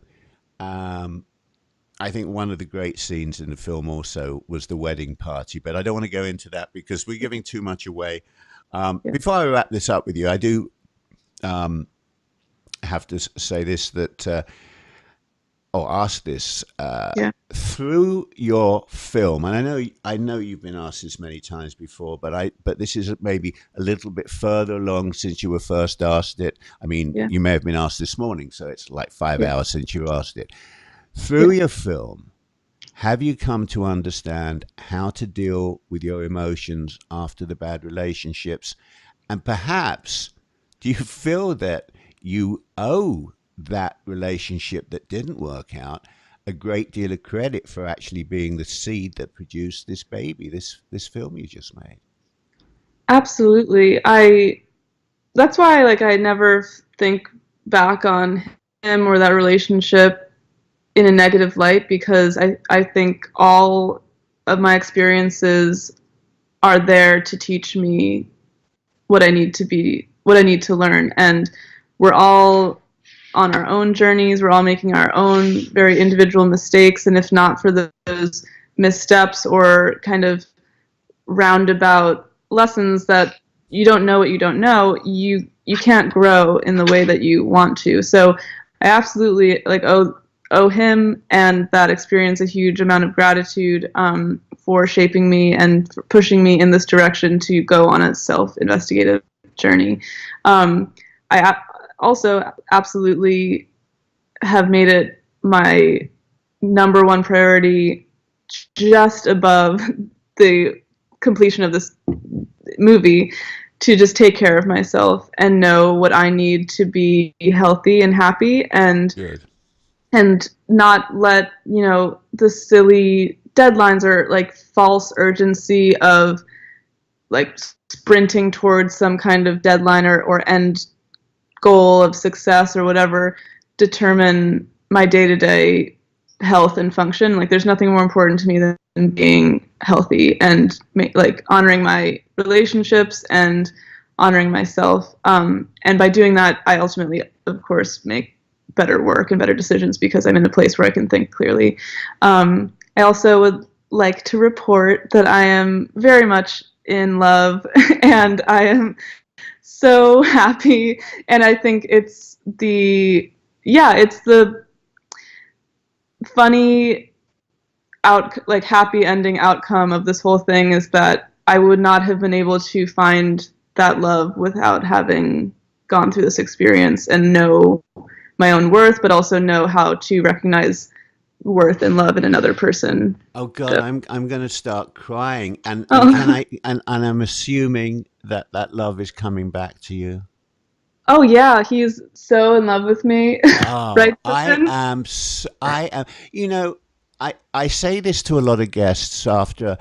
great scenes in the film also was the wedding party, but I don't want to go into that because we're giving too much away. Before I wrap this up with you, I do have to say this, that or ask this, through your film, and I know you've been asked this many times before, but this is maybe a little bit further along since you were first asked it. I mean, you may have been asked this morning, so it's like 5 hours since you were asked it. Through your film, have you come to understand how to deal with your emotions after the bad relationships? And perhaps, do you feel that you owe that relationship that didn't work out a great deal of credit for actually being the seed that produced this baby, this film you just made? Absolutely. That's why I never think back on him or that relationship in a negative light, because I think all of my experiences are there to teach me what I need to learn. And we're all on our own journeys. We're all making our own very individual mistakes. And if not for those missteps or kind of roundabout lessons that you don't know what you don't know, you can't grow in the way that you want to. So I absolutely owe owe him and that experience a huge amount of gratitude for shaping me and for pushing me in this direction to go on a self-investigative journey. I also absolutely have made it my number one priority, just above the completion of this movie, to just take care of myself and know what I need to be healthy and happy, and Good. and not let, you know, the silly deadlines or like false urgency of like sprinting towards some kind of deadline or end goal of success or whatever determine my day-to-day health and function. Like, there's nothing more important to me than being healthy and like honoring my relationships and honoring myself. And by doing that, I ultimately, of course, make better work and better decisions because I'm in a place where I can think clearly. I also would like to report that I am very much in love and I am so happy. And I think it's the funny happy ending outcome of this whole thing is that I would not have been able to find that love without having gone through this experience and know my own worth, but also know how to recognize worth and love in another person. Oh God, I'm going to start crying, and Oh. I'm assuming that love is coming back to you. Oh yeah, he's so in love with me. Oh, Right, Kristen? I am. You know, I say this to a lot of guests after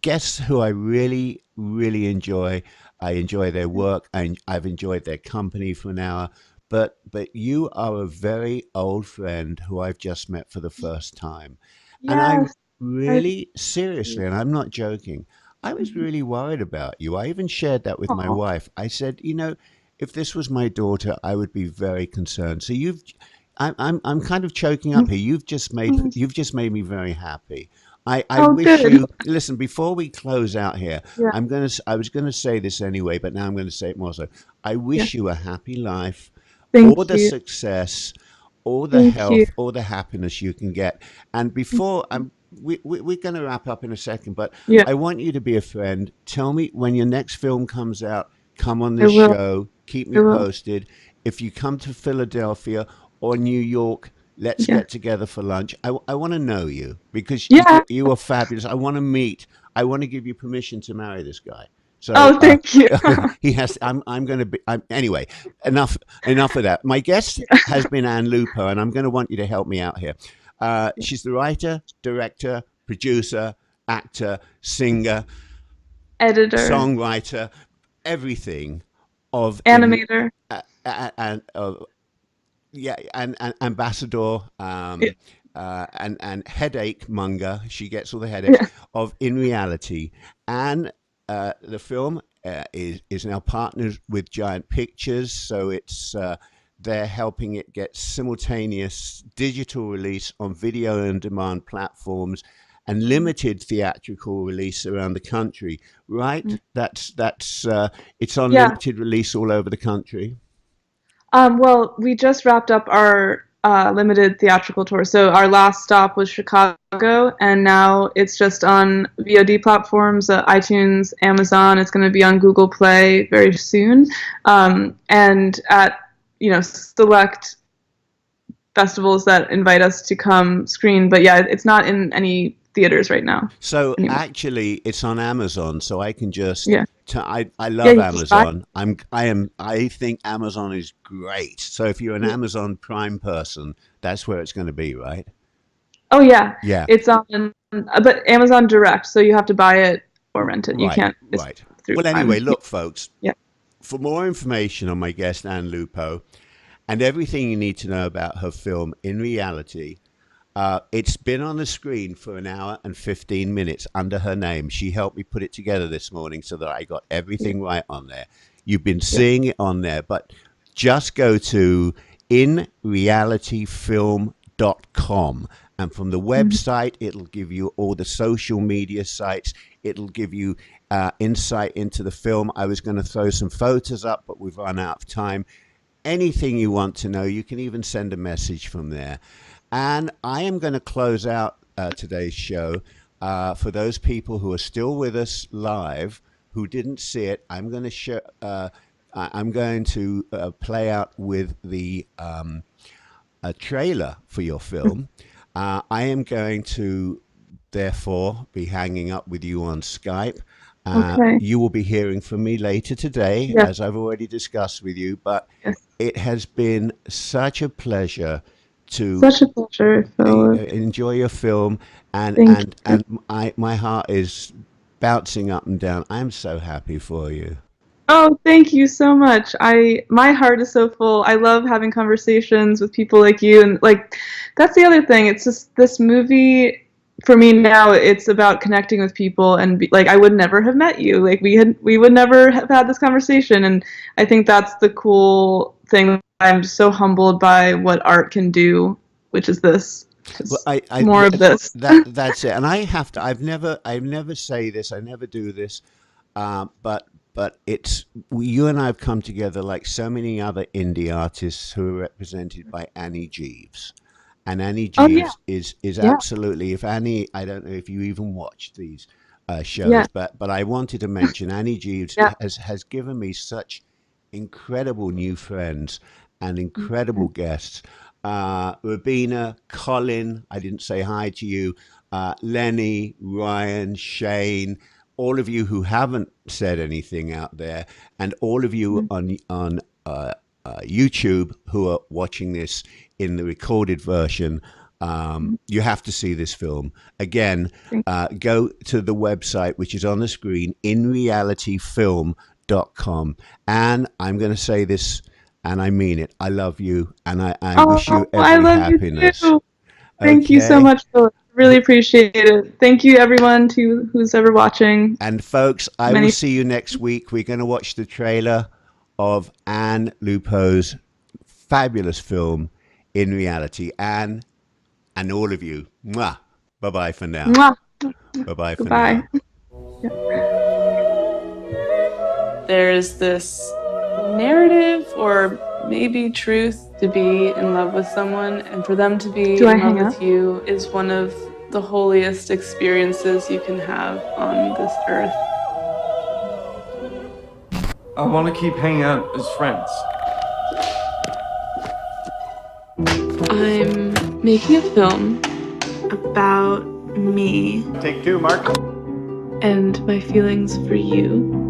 guests who I really really enjoy. I enjoy their work, and I've enjoyed their company for an hour. But you are a very old friend who I've just met for the first time, and I Yes. I, really seriously, and I'm not joking. I was really worried about you. I even shared that with my oh, wife. I said, you know, if this was my daughter, I would be very concerned. So I'm kind of choking up here. You've just made me very happy. I oh, wish good. you listen before we close out here. Yeah, I was gonna say this anyway, but now I'm going to say it more so. I yeah. wish you a happy life, all Thank the you. success, all the Thank you. health, all the happiness you can get. And before we're going to wrap up in a second, but Yeah, I want you to be a friend. Tell me when your next film comes out. Come on I this will. show. Keep I me will. posted. If you come to Philadelphia or New York, let's Yeah. get together for lunch. I want to know you because Yeah. you are fabulous. I want to meet. I want to give you permission to marry this guy. So Oh, thank you. he has. I'm going to be. Anyway, enough of that. My guest has been Ann Lupo, and I'm going to want you to help me out here. She's the writer, director, producer, actor, singer, Editor, songwriter, everything of in animator. and yeah, and ambassador, Yeah. and headache monger. She gets all the headaches Yeah. of In Reality, and the film is now partnered with Giant Pictures, so it's they're helping it get simultaneous digital release on video on demand platforms and limited theatrical release around the country. Right? That's it's on Yeah. limited release all over the country. Well, we just wrapped up our limited theatrical tour. So our last stop was Chicago, and now it's just on VOD platforms, iTunes, Amazon. It's going to be on Google Play very soon, and at, you know, select festivals that invite us to come screen. But yeah, it's not in any theaters right now So anymore. actually, it's on Amazon, so I can just. Yeah. I Yeah. love You just buy. Amazon. I think Amazon is great. So if you're an Amazon Prime person, that's where it's going to be, right? Oh yeah, Yeah. it's on, but Amazon Direct, so you have to buy it or rent it. You Right. can't. It's Right. through Well, anyway, Prime. look, folks. Yeah. For more information on my guest Ann Lupo and everything you need to know about her film In Reality, it's been on the screen for an hour and 15 minutes under her name. She helped me put it together this morning so that I got everything right on there. You've been Yeah. seeing it on there, but just go to inrealityfilm.com. And from the website, it'll give you all the social media sites. It'll give you insight into the film. I was going to throw some photos up, but we've run out of time. anything you want to know. You can even send a message from there. And I am going to close out today's show. For those people who are still with us live, who didn't see it, I'm going to show. I'm going to play out with the a trailer for your film. I am going to, therefore, be hanging up with you on Skype. Okay. You will be hearing from me later today, Yes. as I've already discussed with you. But Yes. it has been such a pleasure to Such a pleasure, Philip. enjoy your film, and Thank my heart is bouncing up and down. I'm so happy for you. Oh, thank you so much. My heart is so full. I love having conversations with people like you, and like that's the other thing. It's just this movie for me now. It's about connecting with people, and like I would never have met you. Like we would never have had this conversation, and I think that's the cool thing. I'm so humbled by what art can do, which is this. Well, More of this. That's it. And I have to. I never say this. I never do this. But you and I have come together like so many other indie artists who are represented by Annie Jeeves. And Annie Jeeves is absolutely, if Annie, I don't know if you even watch these shows, but I wanted to mention Annie Jeeves has given me such incredible new friends and incredible guests. Rabina, Colin, I didn't say hi to you, Lenny, Ryan, Shane, all of you who haven't said anything out there, and all of you on YouTube who are watching this in the recorded version. You have to see this film. Again, go to the website, which is on the screen, inrealityfilm.com. And I'm going to say this, and I mean it. I love you, and I wish you every happiness. You too. Thank you so much, Philip. Really appreciate it. Thank you, everyone, who's ever watching. And folks, I will see you next week. We're going to watch the trailer of Ann Lupo's fabulous film, In Reality. Anne, and all of you. Mwah. Bye-bye for now. Mwah. Bye-bye for Goodbye. now. There's this narrative or maybe truth to be in love with someone, and for them to be in love with you is one of the holiest experiences you can have on this earth. I want to keep hanging out as friends. I'm making a film about me Take two, Mark. and my feelings for you.